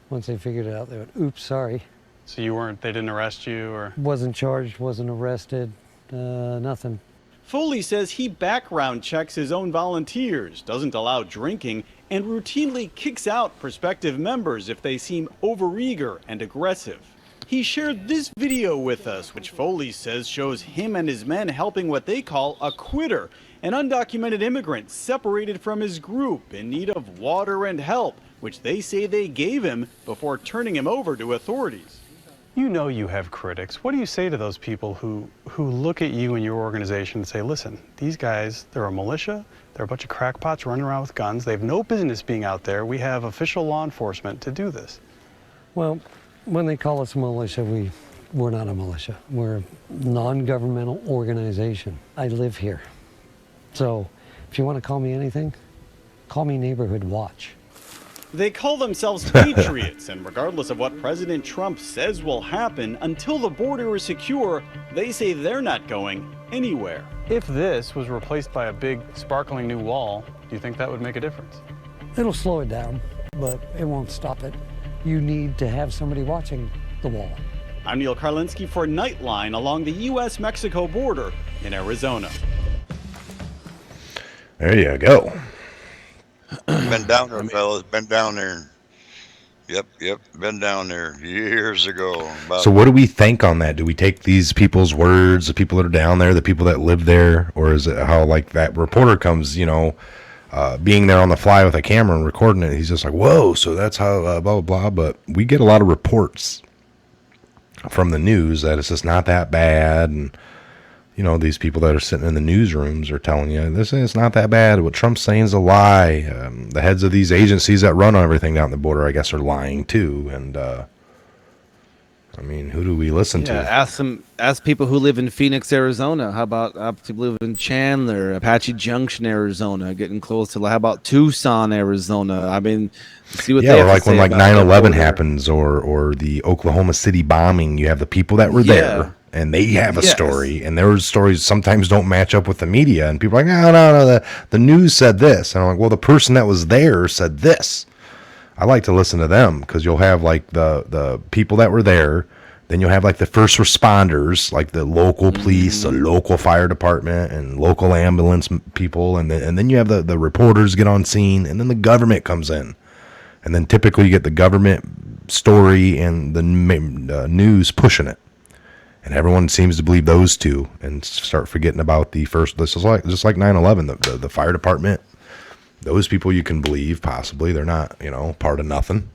once they figured it out, they went, oops, sorry. So they didn't arrest you, or? Wasn't charged, wasn't arrested, nothing. Foley says he background checks his own volunteers, doesn't allow drinking, and routinely kicks out prospective members if they seem overeager and aggressive. He shared this video with us, which Foley says shows him and his men helping what they call a quitter, an undocumented immigrant separated from his group in need of water and help, which they say they gave him before turning him over to authorities. You know you have critics. What do you say to those people who look at you and your organization and say, listen, these guys, they're a militia, they're a bunch of crackpots running around with guns, they have no business being out there, we have official law enforcement to do this? Well, when they call us a militia, we're not a militia. We're a non-governmental organization. I live here. So if you want to call me anything, call me Neighborhood Watch. They call themselves Patriots, and regardless of what President Trump says will happen, until the border is secure, they say they're not going anywhere. If this was replaced by a big, sparkling new wall, do you think that would make a difference? It'll slow it down, but it won't stop it. You need to have somebody watching the wall. I'm Neil Karlinski for Nightline along the U.S.-Mexico border in Arizona. There you go. Been down there, fellas. Been down there. Yep. Been down there years ago. So what do we think on that? Do we take these people's words, the people that are down there, the people that live there, or is it how like that reporter comes, being there on the fly with a camera and recording it? He's just like, whoa, so that's how blah, blah, blah. But we get a lot of reports from the news that it's just not that bad. And, these people that are sitting in the newsrooms are telling you, this is not that bad. What Trump's saying is a lie. The heads of these agencies that run everything down the border, I guess, are lying too. And, who do we listen to? Ask people who live in Phoenix, Arizona. How about people who live in Chandler, Apache Junction, Arizona, getting close to, how about Tucson, Arizona? See what they have or like to when say about 9/11 happens or the Oklahoma City bombing, you have the people that were there. And they have a story, and their stories sometimes don't match up with the media. And people are like, no, the news said this. And I'm like, well, the person that was there said this. I like to listen to them because you'll have like the people that were there. Then you'll have like the first responders, like the local police, the local fire department, and local ambulance people. And then you have the reporters get on scene, and then the government comes in. And then typically you get the government story and the news pushing it. And everyone seems to believe those two and start forgetting about the first. This is just like 9/11, the fire department. Those people you can believe possibly. They're not, part of nothing.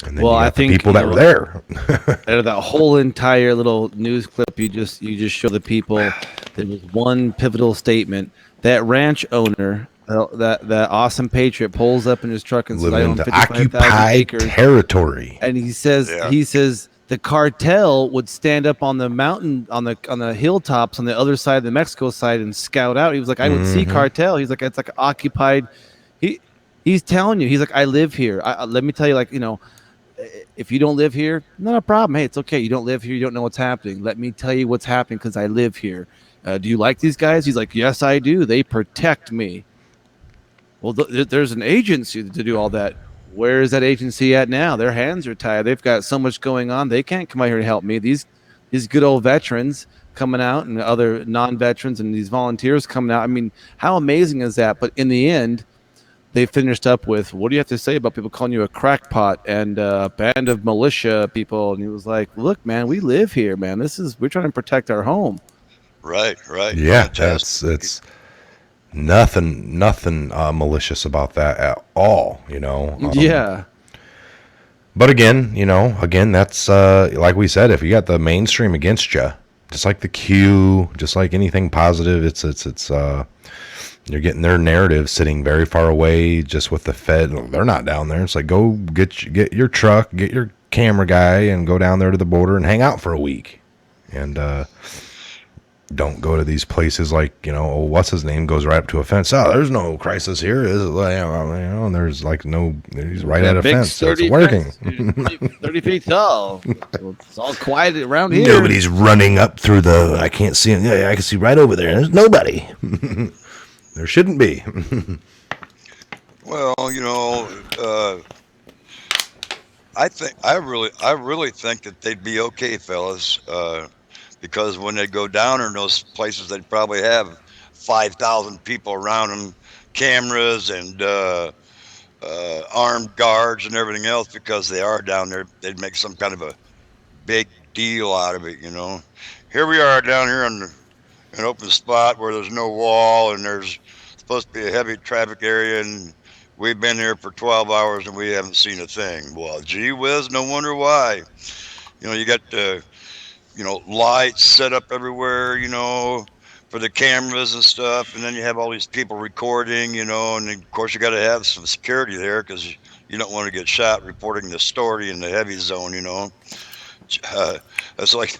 And then I think the people that were there. Out of that whole entire little news clip, you just show the people. There was one pivotal statement. That ranch owner, that awesome Patriot, pulls up in his truck and says, "I own 55,000 acres." Territory. And he says the cartel would stand up on the mountain, on the hilltops on the other side of the Mexico side and scout out. He was like, I would see cartel. He's like, it's like occupied. He's telling you, he's like, I live here. Let me tell you, like, if you don't live here, not a problem. Hey, it's okay. You don't live here. You don't know what's happening. Let me tell you what's happening because I live here. Do you like these guys? He's like, yes, I do. They protect me. Well, there's an agency to do all that. Where is that agency at now? Their hands are tied. They've got so much going on. They can't come out here to help me. These good old veterans coming out and other non-veterans and these volunteers coming out. I mean, how amazing is that? But in the end, they finished up with, what do you have to say about people calling you a crackpot and a band of militia people? And he was like, look, man, we live here, man. We're trying to protect our home. Right. Yeah, it's nothing malicious about that at all, Yeah. But again, that's like we said, if you got the mainstream against you, just like the Q, just like anything positive, it's you're getting their narrative sitting very far away, just with the Fed. They're not down there. It's like, go get your truck, get your camera guy, and go down there to the border and hang out for a week. And don't go to these places like, what's his name goes right up to a fence. Oh, there's no crisis here. Is it? And there's like he's right at a fence. So it's working. 30 feet tall. It's all quiet around here. Nobody's running up through I can't see him. Yeah, I can see right over there. There's nobody. There shouldn't be. Well, I really think that they'd be okay, fellas, because when they go down in those places, they'd probably have 5,000 people around them, cameras and armed guards and everything else, because they are down there. They'd make some kind of a big deal out of it, Here we are down here on an open spot where there's no wall and there's supposed to be a heavy traffic area, and we've been here for 12 hours and we haven't seen a thing. Well, gee whiz, no wonder why. You got lights set up everywhere, for the cameras and stuff, and then you have all these people recording, and of course you got to have some security there because you don't want to get shot reporting the story in the heavy zone, It's like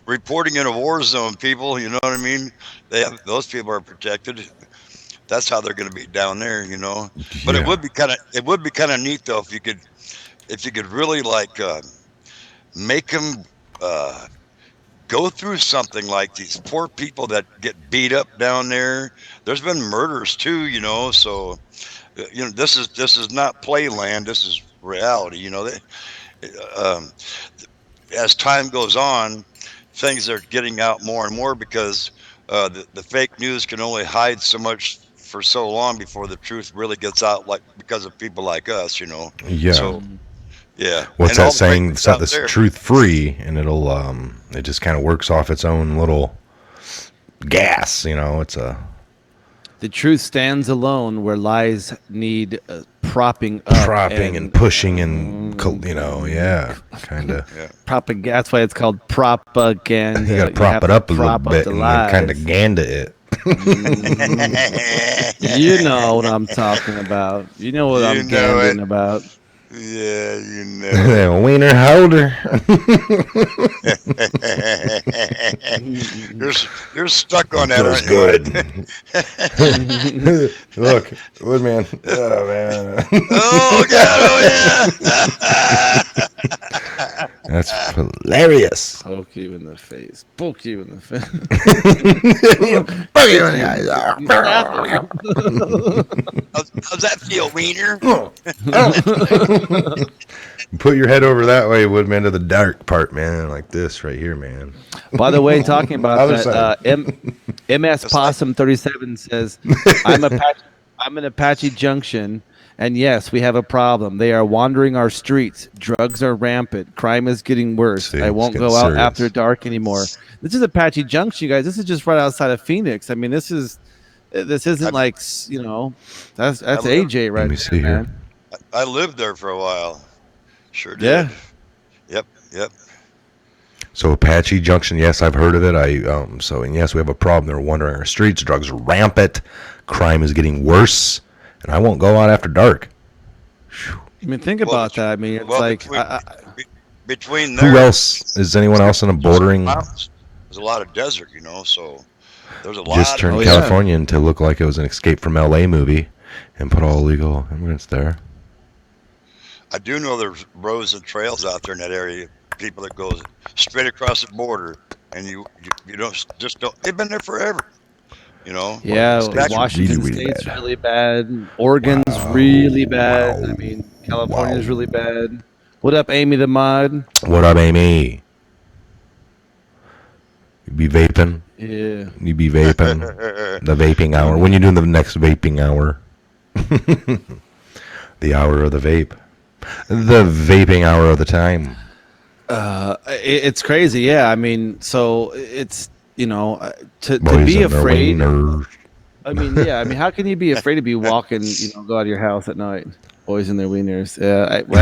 reporting in a war zone, people. You know what I mean? Those people are protected. That's how they're going to be down there, But it would be kind of neat though if you could really make them go through something like these poor people that get beat up down there. There's been murders too, So this is not playland. This is reality, As time goes on, things are getting out more and more because the fake news can only hide so much for so long before the truth really gets out, because of people like us, Yeah. So, yeah. What's And that saying? Set this there. truth free, and it'll it just kind of works off its own little gas. It's a. The truth stands alone where lies need propping up. And pushing and, yeah, kind of. Yeah. Propaganda. That's why it's called propaganda. You got to prop it up a little bit and kind of ganda it. You know what I'm talking about. You know what I'm ganding about. Yeah, Wiener holder. You're stuck on that. Feels good. Look, Woodman. Oh man. Oh God! Oh yeah. That's hilarious. Poke you in the face. Poke you in the face. Poke you in the eyes. How's that feel, Wiener? Put your head over that way, Woodman, to the dark part, man, like this right here, man. By the way, talking about that, MS Possum 37 says, I'm in Apache Junction, and yes, we have a problem. They are wandering our streets. Drugs are rampant. Crime is getting worse. See, I won't go out after dark anymore. This is Apache Junction, you guys. This is just right outside of Phoenix. I mean, this isn't that's AJ right Let me see here. man. I lived there for a while. Sure did. Yeah. Yep. So Apache Junction, yes, I've heard of it. And yes, we have a problem. They're wandering our streets. Drugs are rampant. Crime is getting worse. And I won't go out after dark. I mean, think about that. I mean, it's between there. Who else? Is anyone else in a bordering? There's a lot of desert, so there's a lot. Just turned Californian to look like it was an Escape from L.A. movie, and put all illegal immigrants there. I do know there's roads and trails out there in that area. People that goes straight across the border, and you just don't. They've been there forever. Yeah, Washington State's really bad. Oregon's really bad. I mean, California's really bad. What up, Amy the Mod? What up, Amy? You be vaping? Yeah. You be vaping? The vaping hour. When you doing the next vaping hour? The hour of the vape. The vaping hour of the time. It's crazy. Yeah, I mean, so it's to be afraid. I mean, yeah. I mean, how can you be afraid to be walking? Go out of your house at night. Boys and their wieners.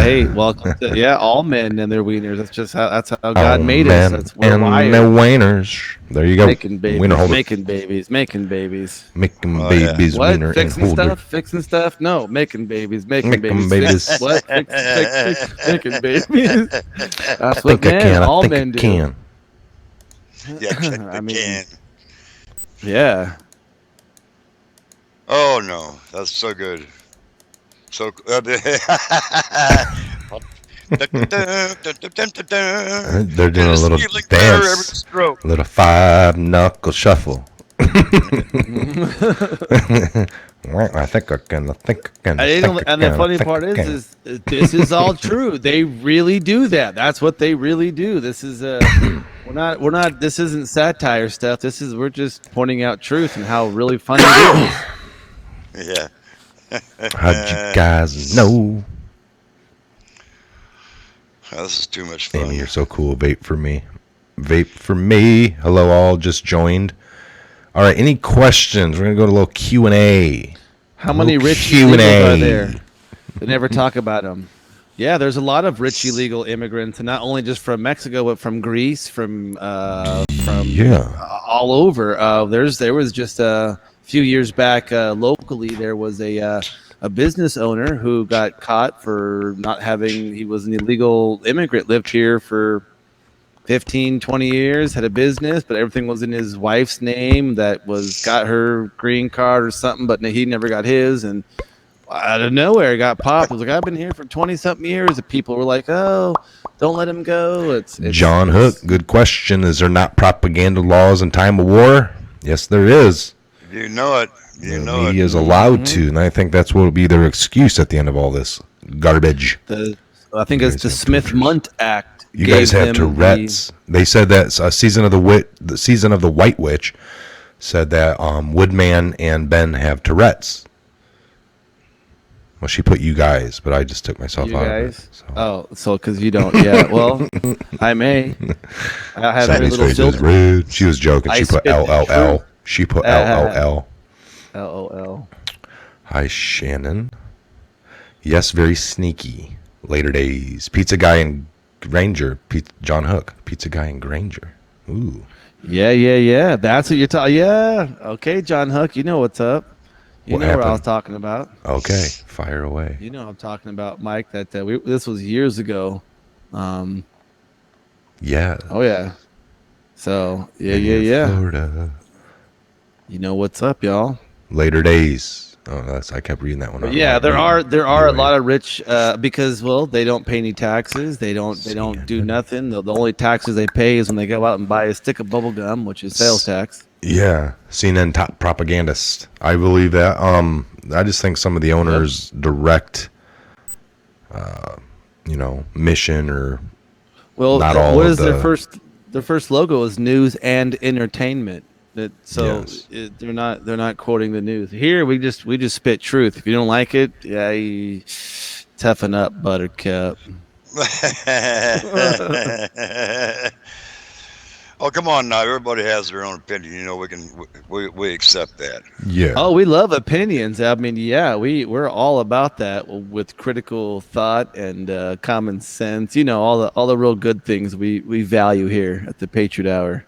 Hey, welcome to all men and their wieners. That's how God made us. That's we're wired. Their wieners. There you go. Making babies. Making babies. Making babies. Making babies. What? Wiener Fixing and stuff? Fixing stuff? No, making babies. Making babies. What? Making babies. That's what men. All men do. Can. Yeah, I mean, can. Yeah. Oh no, that's so good. So they're doing a little dance, a little 5-knuckle shuffle. I think I can. And the funny part is this is all true. They really do that. That's what they really do. This is we're not. This isn't satire stuff. We're just pointing out truth and how really funny it is. Yeah. How'd you guys know? Oh, this is too much fun. Amy, you're so cool. Vape for me. Vape for me. Hello, all just joined. All right, any questions? We're gonna go to a little Q&A. How many rich illegals are there? They never talk about them. Yeah, there's a lot of rich illegal immigrants, and not only just from Mexico, but from Greece, from all over. There was just a few years back locally. There was a business owner who got caught for not having. He was an illegal immigrant, lived here for 15, 20 years, had a business, but everything was in his wife's name that got her green card or something, but he never got his. And out of nowhere, got popped. He was like, I've been here for 20-something years. And people were like, oh, don't let him go. It's John Hook, good question. Is there not propaganda laws in time of war? Yes, there is. You know it. The media is allowed to, and I think that's what will be their excuse at the end of all this garbage. I think it's the Smith-Mundt Act. You guys have Tourette's. They said that the season of the White Witch said that Woodman and Ben have Tourette's. Well, she put you guys, but I just took myself out of it. So. Oh, so because you don't? Yeah. Well, I may. I have very little filter. Rude. She was joking. She put LLL. She put LLL. LOL. Hi, Shannon. Yes, very sneaky. Later days. Pizza guy and Granger. John Hook. Pizza guy and Granger. Ooh. Yeah. That's what you're talking. Yeah. Okay, John Hook. You know what's up. You know what I was talking about. Okay, fire away. You know what I'm talking about, Mike. That this was years ago. Yeah. Oh yeah. So yeah. Florida. You know what's up, y'all. Later days. Oh, I kept reading that one. Yeah, there are a lot of rich because they don't pay any taxes. They don't do nothing. The only taxes they pay is when they go out and buy a stick of bubble gum, which is sales tax. Yeah, CNN top propagandist. I believe that. I just think some of the owners' direct, mission or not all. What is their first logo is news and entertainment. They're not quoting the news. Here we just spit truth. If you don't like it, you toughen up, Buttercup. Oh, come on now. Everybody has their own opinion. We accept that. Yeah. Oh, we love opinions. I mean, yeah, we're all about that with critical thought and common sense. All the real good things we value here at the Patriot Hour.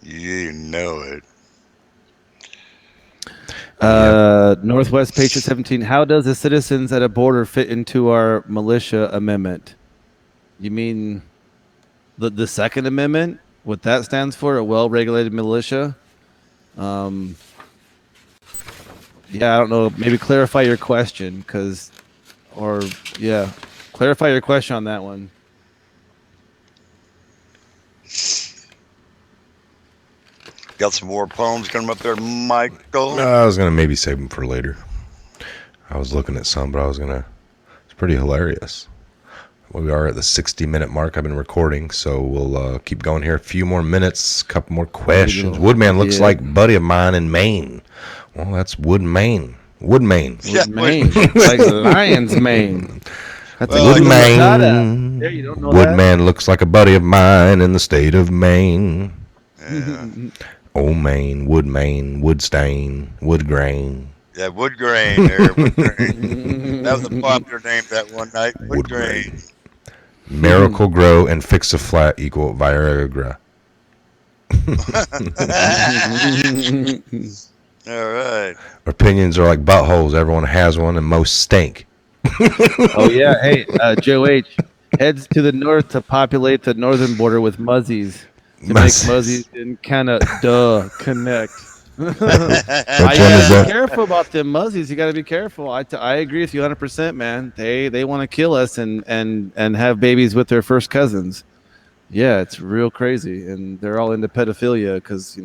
You know it. Northwest Patriot 17. How does the citizens at a border fit into our militia amendment? You mean the Second Amendment? What that stands for? A well-regulated militia? Yeah, I don't know. Maybe clarify your question, clarify your question on that one. Got some more poems coming up there, Michael? I was going to maybe save them for later. I was looking at some, but it's pretty hilarious. We are at the 60-minute mark. I've been recording, so we'll keep going here. A few more minutes, couple more questions. Woodman looks like a buddy of mine in Maine. Well, that's Woodmain. Woodmain. Yeah, Woodmain. Like lion's mane. That's Woodmain. There, you don't know Woodman looks like a buddy of mine in the state of Maine. Yeah. Oh, Maine, Woodmain, Woodstain, Woodgrain. Yeah, Woodgrain there. Woodgrain. That was a popular name that one night. Woodgrain. Miracle Grow and Fix a Flat equal Viagra. All right. Opinions are like buttholes. Everyone has one, and most stink. Oh yeah, hey, Joe H. heads to the north to populate the northern border with muzzies to make muzzies and kind of connect. You gotta be careful about them muzzies. You gotta be careful. I agree with you 100%, man. They want to kill us and have babies with their first cousins. Yeah, it's real crazy, and they're all into pedophilia because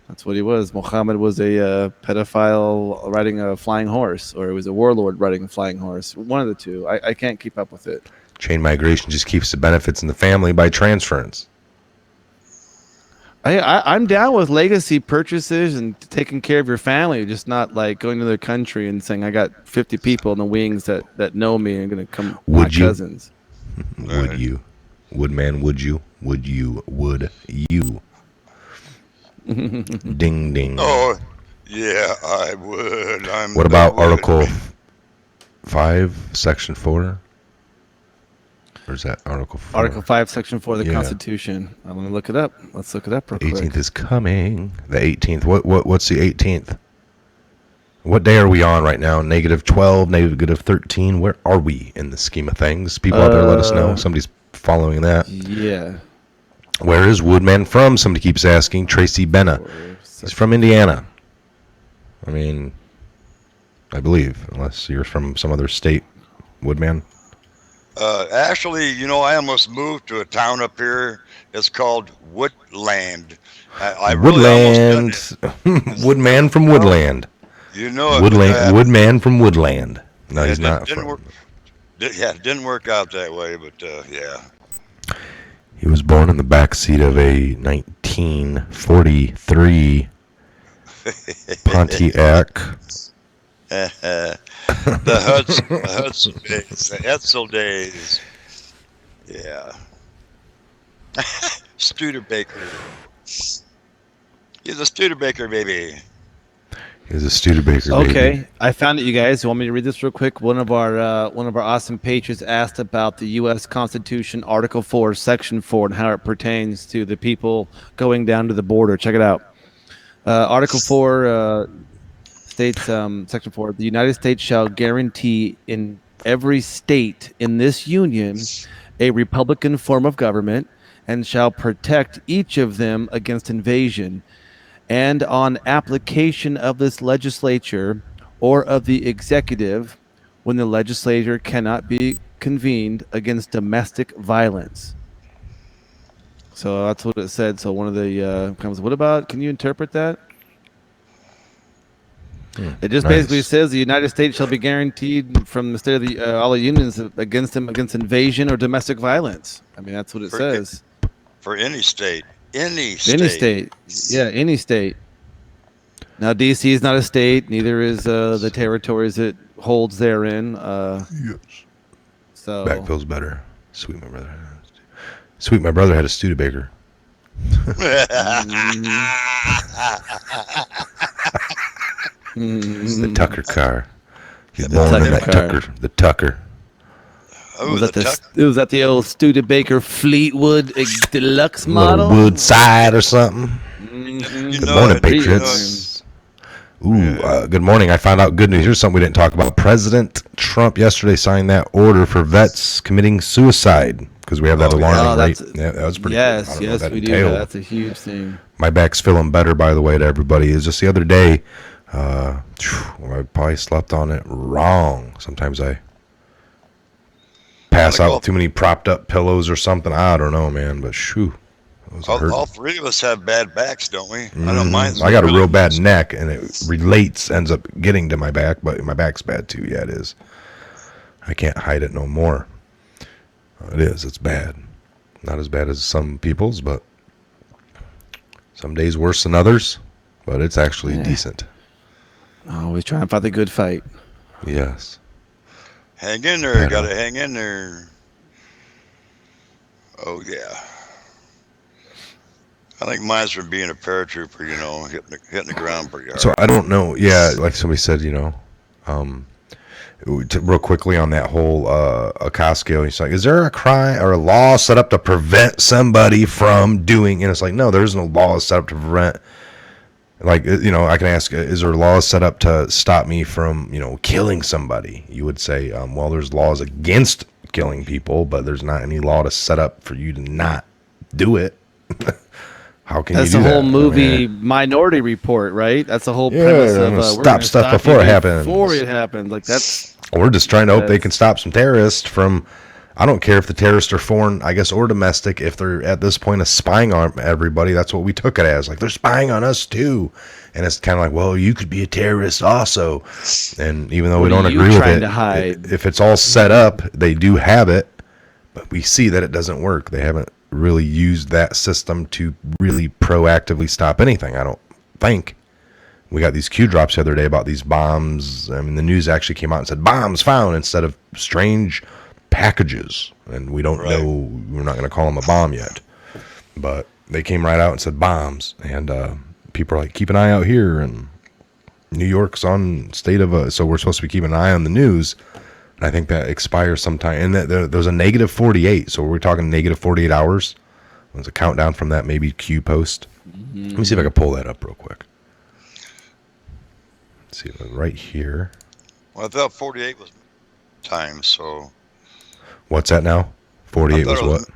that's what he was. Muhammad was a pedophile riding a flying horse, or it was a warlord riding a flying horse. One of the two. I can't keep up with it. Chain migration just keeps the benefits in the family by transference. I'm down with legacy purchases and taking care of your family, just not like going to their country and saying I got 50 people in the wings that know me and going to come. Would you? Cousins. Would you? Woodman, would you? Would you? Would you? Ding ding. Oh, yeah, I would. What about Article 5, Section 4? Or is that Article 4? Article 5, Section 4 of the Constitution. I'm going to look it up. Let's look it up real quick. 18th is coming. The 18th. What's the 18th? What day are we on right now? -12, -13. Where are we in the scheme of things? People out there, let us know. Somebody's following that. Yeah. Where is Woodman from? Somebody keeps asking. Tracy Benna. He's from Indiana. I mean, I believe, unless you're from some other state, Woodman. Actually, I almost moved to a town up here. It's called Woodland. I Woodland. Woodman from Woodland. You know it. Woodland. Woodman from Woodland. No, he's not. It didn't work out that way, but yeah. He was born in the backseat of a 1943 Pontiac. The Hudson days, the Etzel days. Yeah. Studebaker. He's a Studebaker, baby. He's a Studebaker, baby. Okay, I found it, you guys. You want me to read this real quick? One of our awesome patriots asked about the U.S. Constitution, Article 4, Section 4, and how it pertains to the people going down to the border. Check it out. Article 4 states, Section 4, the United States shall guarantee in every state in this union a republican form of government and shall protect each of them against invasion, and on application of this legislature or of the executive when the legislature cannot be convened against domestic violence. So that's what it said. So one of the comes, what about, can you interpret that? It just basically says the United States shall be guaranteed from the state of the all the unions against invasion or domestic violence. I mean, that's what it says. For any state. Any state. Yeah, any state. Now, D.C. is not a state. Neither is the territories it holds therein. Yes. So back feels better. Sweet, my brother had a Studebaker. The Tucker car. He's born in that Tucker. The Tucker. Oh, was that the old Studebaker Fleetwood Deluxe model? Little Woodside or something. You Good know morning, it. Patriots. Good morning. I found out good news. Here's something we didn't talk about. President Trump yesterday signed that order for vets committing suicide because we have that alarming rate. Yeah, that was pretty good. Yes, we do. That's a huge thing. My back's feeling better, by the way, to everybody. It's just the other day, I probably slept on it wrong. Sometimes I pass out with too many propped up pillows or something. I don't know, man, but shoo. All three of us have bad backs, don't we? I know mine's I got a real bad neck, and it ends up getting to my back, but my back's bad too. Yeah, it is. I can't hide it no more. It is. It's bad. Not as bad as some people's, but some days worse than others. But it's actually decent. Always trying to fight the good fight. Yes. Hang in there. Got to hang in there. Oh, yeah. I think mine's from being a paratrooper, hitting the ground pretty hard. So I don't know. Yeah, like somebody said, real quickly on that whole Ocasio, he's like, is there a crime or a law set up to prevent somebody from doing? And it's like, no, there's no law set up to prevent. Like, I can ask, is there laws set up to stop me from, killing somebody? You would say, well, there's laws against killing people, but there's not any law to set up for you to not do it. How can That's you do the whole that? movie Minority Report, right? That's the whole premise of stop stuff before it happens. Before it happens, like that's. We're just trying to hope they can stop some terrorists from. I don't care if the terrorists are foreign, I guess, or domestic. If they're at this point spying on everybody, that's what we took it as. Like they're spying on us too, and it's kind of like, well, you could be a terrorist also. And even though we don't agree with it, if it's all set up, they do have it, but we see that it doesn't work. They haven't really used that system to really proactively stop anything. I don't think. We got these Q drops the other day about these bombs. I mean, the news actually came out and said bombs found instead of strange packages, and we don't know. We're not going to call them a bomb yet, but they came right out and said bombs, and people are like, keep an eye out here, and New York's on state of so we're supposed to be keeping an eye on the news. And I think that expires sometime, and there's a negative 48, so we're talking negative 48 hours. There's a countdown from that maybe Q post. Let me see if I can pull that up real quick. Let's see, right here. Well, I thought 48 was time, so. What's that now? 48 was what?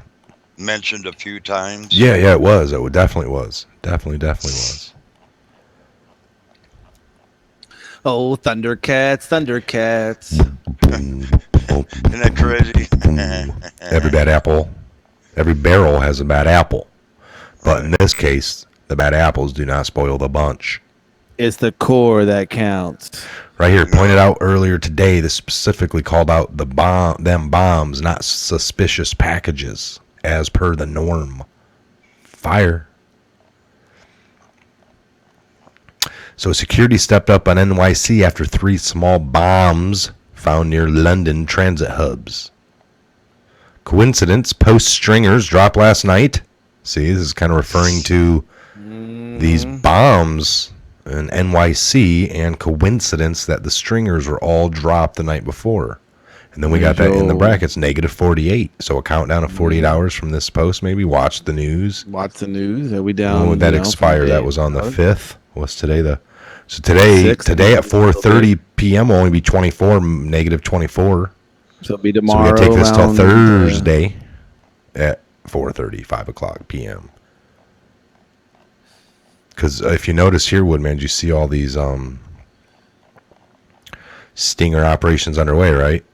Mentioned a few times. Yeah, it was. It definitely was. Definitely was. Oh, Thundercats. Isn't that crazy? Every bad apple, every barrel has a bad apple. But in this case, the bad apples do not spoil the bunch. It's the core that counts. Right here, pointed out earlier today, this specifically called out them bombs, not suspicious packages, as per the norm. Fire. So security stepped up on NYC after 3 small bombs found near London transit hubs. Coincidence, post stringers dropped last night. See, this is kind of referring to these bombs in NYC, and coincidence that the stringers were all dropped the night before. And then we got that in the brackets, negative 48. So a countdown of 48 hours from this post, maybe. Watch the news. Are we down? When would that expire? That was on the 5th. What's today? Today at 4:30 p.m. will only be 24, negative 24. So it'll be tomorrow. So we gotta take this till Thursday at 4:30, 5 o'clock p.m. Because if you notice here, Woodman, you see all these stinger operations underway, right?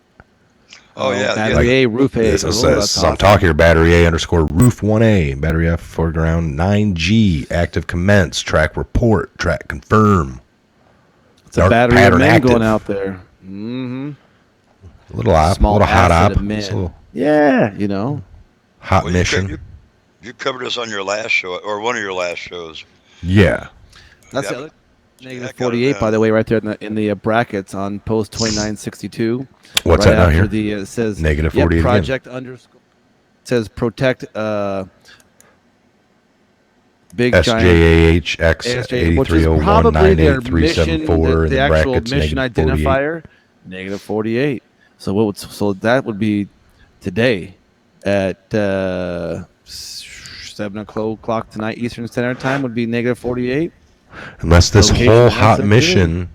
Oh, yeah. Battery A, Roof A. This is I'm talking here, Battery A _ Roof 1A, Battery F foreground 9G, active commence, track report, track confirm. It's a battery of men going out there. Mm-hmm. A little hot op. Yeah, Hot mission. You covered this on your last show, or one of your last shows. Yeah. That's the other negative 48, by the way, right there in the brackets on post 2962. What's right that now after here? It says negative 48 project _ it says protect big SJAH X830198374 in the actual brackets, mission identifier, negative 48. So that would be today at 7 o'clock tonight Eastern Standard Time would be negative 48. Unless this Location whole has hot to do. mission.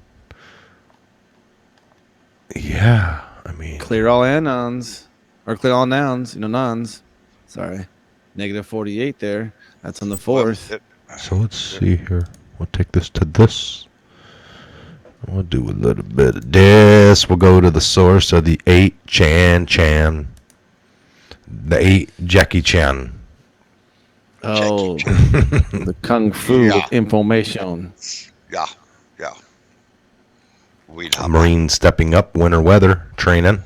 Yeah, I mean. Clear all anons. Or clear all nouns. Nons. Sorry. Negative 48 there. That's on the 4th. So let's see here. We'll take this to this. We'll do a little bit of this. We'll go to the source of the 8 Chan. The 8 Jackie Chan. Oh, the kung fu of information. Yeah. Marine stepping up winter weather training.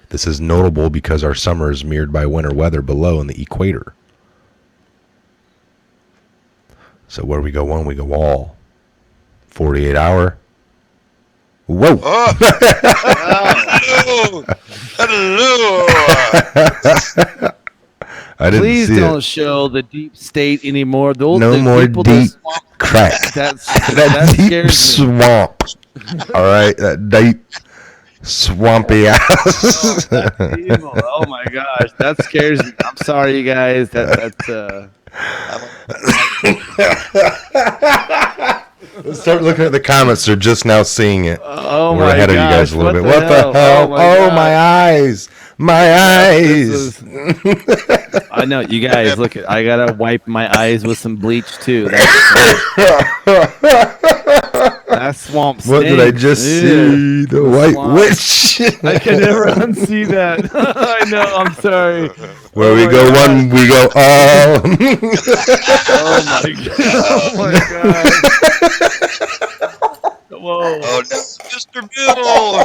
This is notable because our summer is mirrored by winter weather below in the equator. So where we go one, we go all. 48 hour. Whoa. Oh. Hello. I didn't Please see don't it. show the deep state anymore. No the more people deep that swamp, crack. that deep scares me. swamp. All right, that deep swampy ass. Evil. Oh my gosh, that scares me. I'm sorry, you guys. That's Let's start looking at the comments. They're just now seeing it. Oh We're my ahead of you guys gosh, a little bit. what What the the hell? hell? Oh, my eyes. My eyes. I know, you guys. Look, I gotta wipe my eyes with some bleach too. That swamp stinks. What did I just see? The white swamp. witch. I can never unsee that. I know. I'm sorry. Where we go one, we go all. Oh my god. Whoa. Oh, that's Mr. Bill.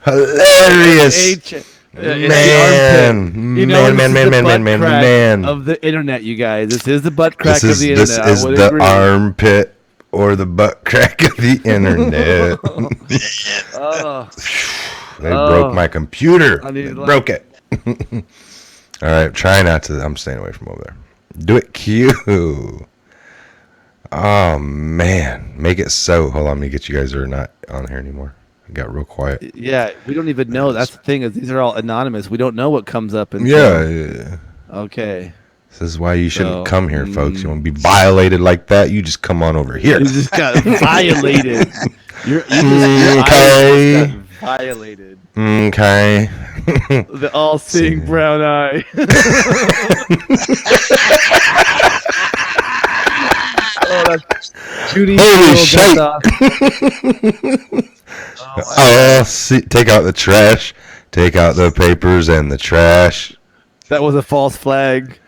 Hilarious. Man. You know, Man. Of the internet, you guys. This is the butt crack This of the is internet. I would the agree. armpit or the butt crack of the internet. They broke my computer. They broke it. All right, try not to. I'm staying away from over there. Do it Q. Oh, man. Make it so. Hold on, let me get you guys who are not on here anymore. I got real quiet. Yeah, we don't even know. That's the thing, is these are all anonymous. We don't know what comes up. Yeah. Okay. This is why you shouldn't come here, folks. You want to be violated like that, you just come on over here. You just got violated. Your Okay. eyes got violated. Okay. The all-seeing brown eye. Oh, that's Judy. Holy shit! See, take out the trash. Take out the papers and the trash. That was a false flag.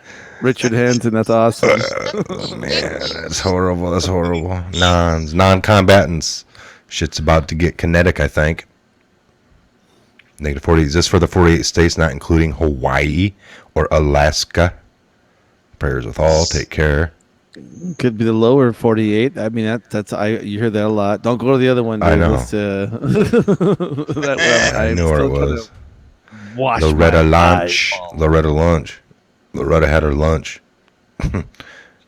Richard Hansen, that's awesome. Oh, man, that's horrible. That's horrible. Non-combatants. Shit's about to get kinetic, I think. Negative 40. Is this for the 48 states, not including Hawaii or Alaska? Prayers with all. Take care. Could be the lower 48. I mean, you hear that a lot. Don't go to the other one. Dude. I know. I knew where it was. Wash Loretta my lunch. eyeballs. Loretta had her lunch.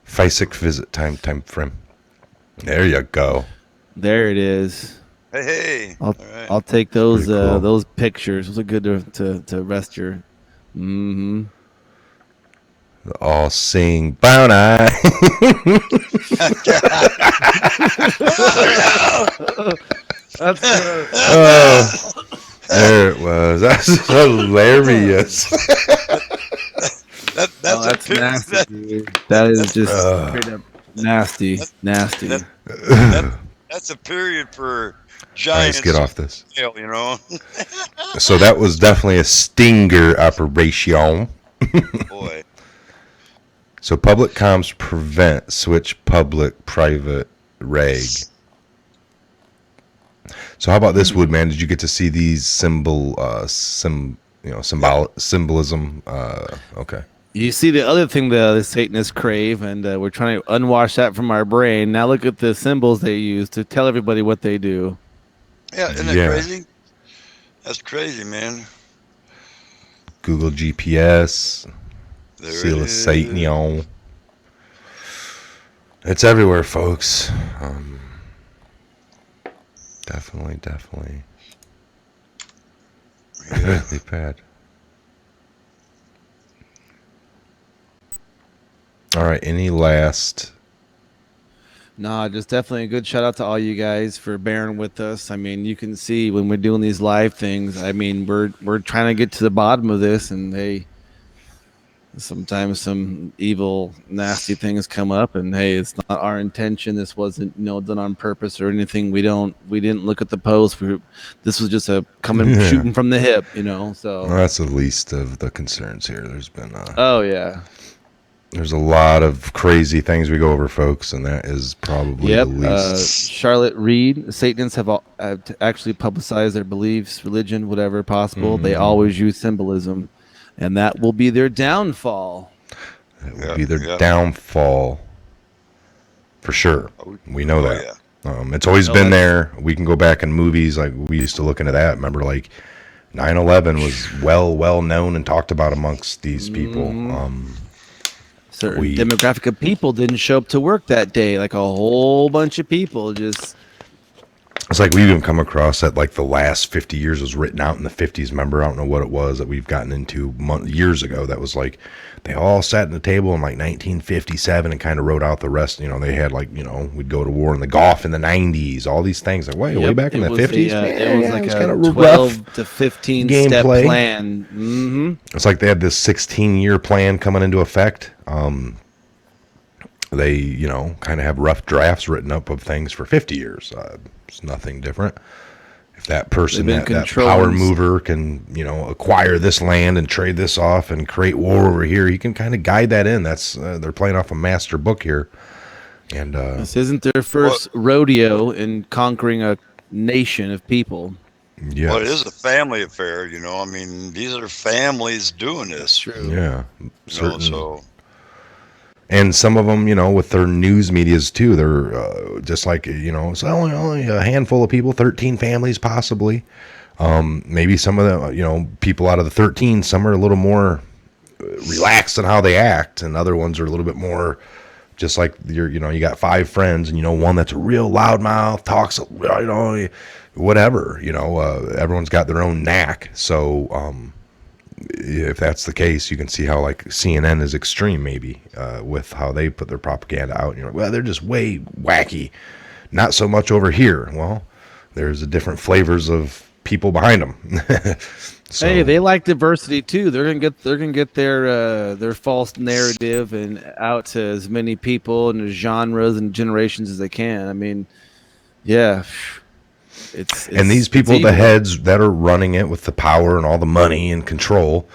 FISIC visit time frame. There you go. There it is. Hey. I'll take those those pictures. Those are good to rest your. Mm-hmm. The all-seeing brown eye. That's good. Oh, there it was. That's hilarious. That's nasty, dude. That is just straight up nasty. That's a period for giants. All right, let's get off this. You know. So that was definitely a stinger operation. Boy. So public comms prevent switch public private reg. So how about this, Woodman? Did you get to see these symbolism? Okay. You see the other thing the Satanists crave, and we're trying to unwash that from our brain. Now look at the symbols they use to tell everybody what they do. Yeah, isn't that crazy? That's crazy, man. Google GPS. Seal of Satan. It's everywhere, folks. Definitely. Yeah. Really bad. All right. Any last? No, just definitely a good shout out to all you guys for bearing with us. I mean, you can see when we're doing these live things. I mean, we're trying to get to the bottom of this, and sometimes some evil, nasty things come up, and hey, it's not our intention. This wasn't done on purpose or anything. We didn't look at the post. This was just a shooting from the hip, So Well, that's the least of the concerns here. There's been oh yeah. There's a lot of crazy things we go over, folks, and that is probably the least. Charlotte Reed, Satanists have actually publicized their beliefs, religion, whatever possible. They always use symbolism, and that will be their downfall. It will be their downfall, for sure. We know that. It's always been there. We can go back in movies, like we used to look into that. Remember, like 9/11 was well known and talked about amongst these people. Certain demographic of people didn't show up to work that day, like a whole bunch of people just. It's like we've even come across that like the last 50 years was written out in the 50s. Remember, I don't know what it was that we've gotten into years ago. That was like they all sat at the table in like 1957 and kind of wrote out the rest. They had like, we'd go to war in the Gulf in the 90s, all these things. Like, way back in the 50s? It was like a 12 to 15 step plan. Mm-hmm. It's like they had this 16-year plan coming into effect. They, kind of have rough drafts written up of things for 50 years. It's nothing different. If that person, that power mover can, acquire this land and trade this off and create war over here, he can kind of guide that in. That's they're playing off a master book here. And this isn't their first rodeo in conquering a nation of people. Yes. Well, it is a family affair, I mean, these are families doing this. True. Yeah. So. And some of them, with their news medias too, they're just like, it's only a handful of people, 13 families possibly. Maybe some of the, people out of the 13, some are a little more relaxed in how they act, and other ones are a little bit more just like you got 5 friends, and one that's a real loudmouth, talks, whatever, everyone's got their own knack. So, if that's the case, you can see how like CNN is extreme maybe with how they put their propaganda out. And well, they're just way wacky. Not so much over here. Well, there's different flavors of people behind them. So, hey, they like diversity too. They're gonna get their false narrative and out to as many people and genres and generations as they can. I mean, yeah. And these people, the heads that are running it with the power and all the money and control,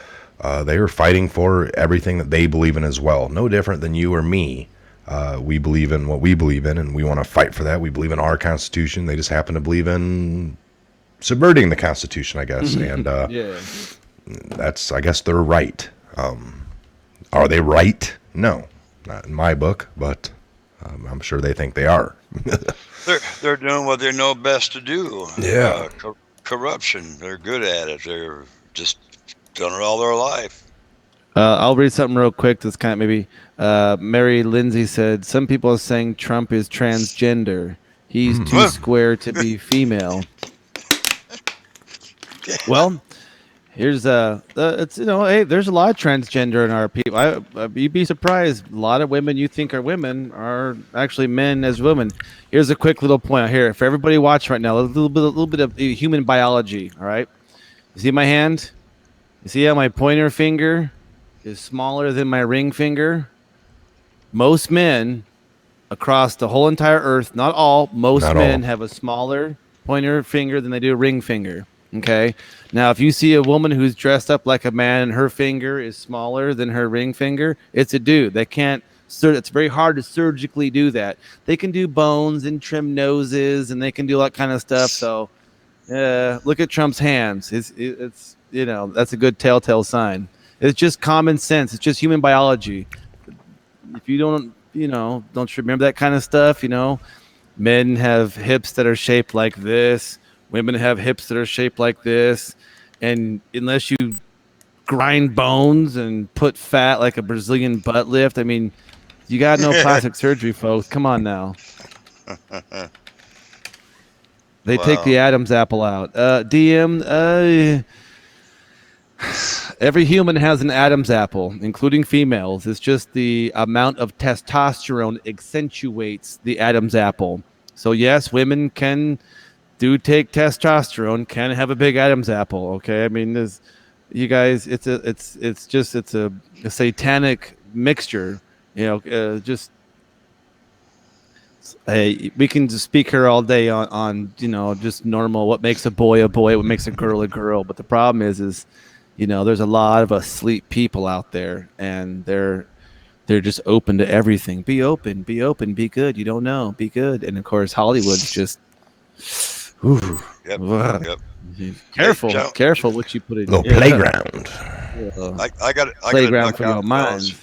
they are fighting for everything that they believe in as well. No different than you or me. We believe in what we believe in, and we want to fight for that. We believe in our Constitution. They just happen to believe in subverting the Constitution, I guess. And that's, I guess, they're right. Are they right? No, not in my book, but I'm sure they think they are. They're doing what they know best to do. Yeah. Corruption. They're good at it. They're just done it all their life. I'll read something real quick. That's kind of maybe. Mary Lindsay said, some people are saying Trump is transgender. He's too square to be female. Well, here's it's hey, there's a lot of transgender in our people. You'd be surprised. A lot of women you think are women are actually men as women. Here's a quick little point here for everybody watching right now. A little bit of human biology. All right, you see my hand? You see how my pointer finger is smaller than my ring finger? Most men across the whole entire earth, not all, most men have a smaller pointer finger than they do a ring finger. Okay. Now, if you see a woman who's dressed up like a man and her finger is smaller than her ring finger, it's a dude. They can't. It's very hard to surgically do that. They can do bones and trim noses, and they can do all that kind of stuff. So, look at Trump's hands. It's that's a good telltale sign. It's just common sense. It's just human biology. If you don't remember that kind of stuff, men have hips that are shaped like this. Women have hips that are shaped like this, and unless you grind bones and put fat like a Brazilian butt lift, I mean, you got no plastic surgery, folks. Come on now. They take the Adam's apple out. DM, Every human has an Adam's apple, including females. It's just the amount of testosterone accentuates the Adam's apple. So yes, women do take testosterone, can have a big Adam's apple. Okay, I mean, you guys, it's a satanic mixture. Hey, we can just speak here all day on just normal what makes a boy, what makes a girl. But the problem is there's a lot of asleep people out there, and they're just open to everything. Be open, be good. You don't know, be good. And of course, Hollywood's just. Ooh, Yep. Careful, Hey, careful what you put in. Little playground. I got playground for your mind.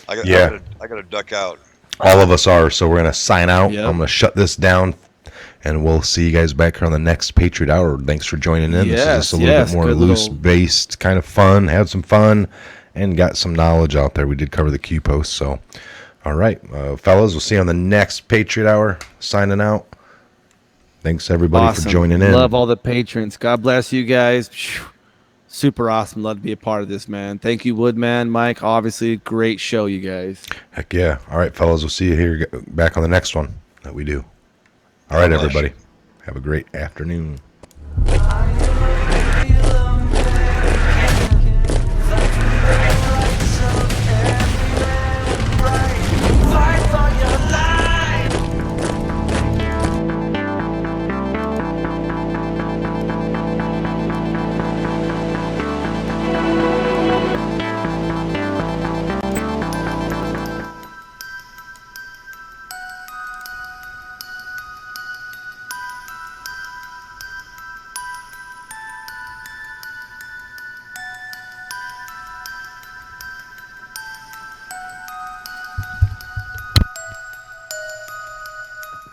I got to duck out. All of us are, so we're going to sign out. Yep. I'm going to shut this down, and we'll see you guys back here on the next Patriot Hour. Thanks for joining in. This is just a little bit more loose-based, kind of fun, had some fun, and got some knowledge out there. We did cover the Q post, so all right. Fellas, we'll see you on the next Patriot Hour. Signing out. Thanks, everybody, for joining in. Love all the patrons. God bless you guys. Super awesome. Love to be a part of this, man. Thank you, Woodman, Mike. Obviously, great show, you guys. Heck yeah. All right, fellas, we'll see you here back on the next one that we do. All right, everybody. Have a great afternoon.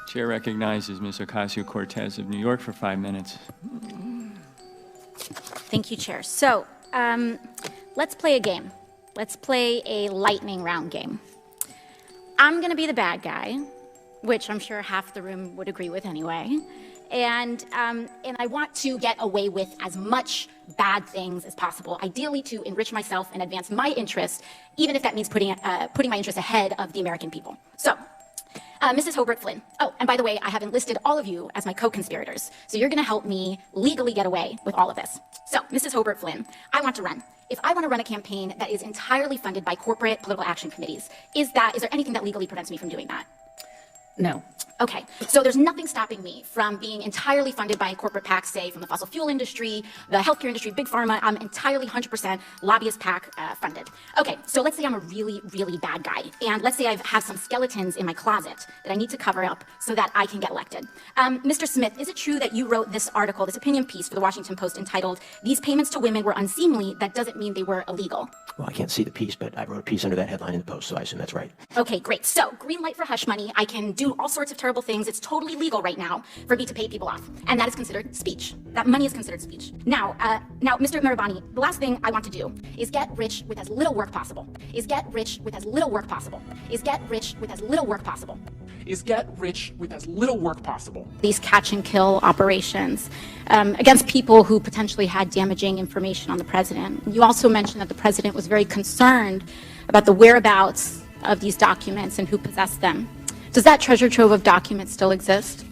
Chair recognizes Ms. Ocasio-Cortez of New York for 5 minutes. Thank you, Chair. So let's play a game. Let's play a lightning round game. I'm going to be the bad guy, which I'm sure half the room would agree with anyway. And I want to get away with as much bad things as possible, ideally to enrich myself and advance my interests, even if that means putting my interests ahead of the American people. So, Mrs. Hobart Flynn. Oh, and by the way, I have enlisted all of you as my co-conspirators, so you're going to help me legally get away with all of this. So, Mrs. Hobart Flynn, I want to run. If I want to run a campaign that is entirely funded by corporate political action committees, is there anything that legally prevents me from doing that? No. Okay, so there's nothing stopping me from being entirely funded by corporate PACs, say from the fossil fuel industry, the healthcare industry, big pharma. I'm entirely 100% lobbyist PAC funded. Okay, so let's say I'm a really, really bad guy, and let's say I have some skeletons in my closet that I need to cover up so that I can get elected. Mr. Smith, is it true that you wrote this article, this opinion piece for the Washington Post entitled, "These payments to women were unseemly, that doesn't mean they were illegal"? Well, I can't see the piece, but I wrote a piece under that headline in the Post, so I assume that's right. Okay, great. So, green light for hush money. I can do all sorts of terrible things. It's totally legal right now for me to pay people off. And that is considered speech. That money is considered speech. Now, Mr. Mirabani, the last thing I want to do is get rich with as little work possible. Is get rich with as little work possible. Is get rich with as little work possible. Is get rich with as little work possible. These catch and kill operations against people who potentially had damaging information on the president. You also mentioned that the president was very concerned about the whereabouts of these documents and who possessed them. Does that treasure trove of documents still exist?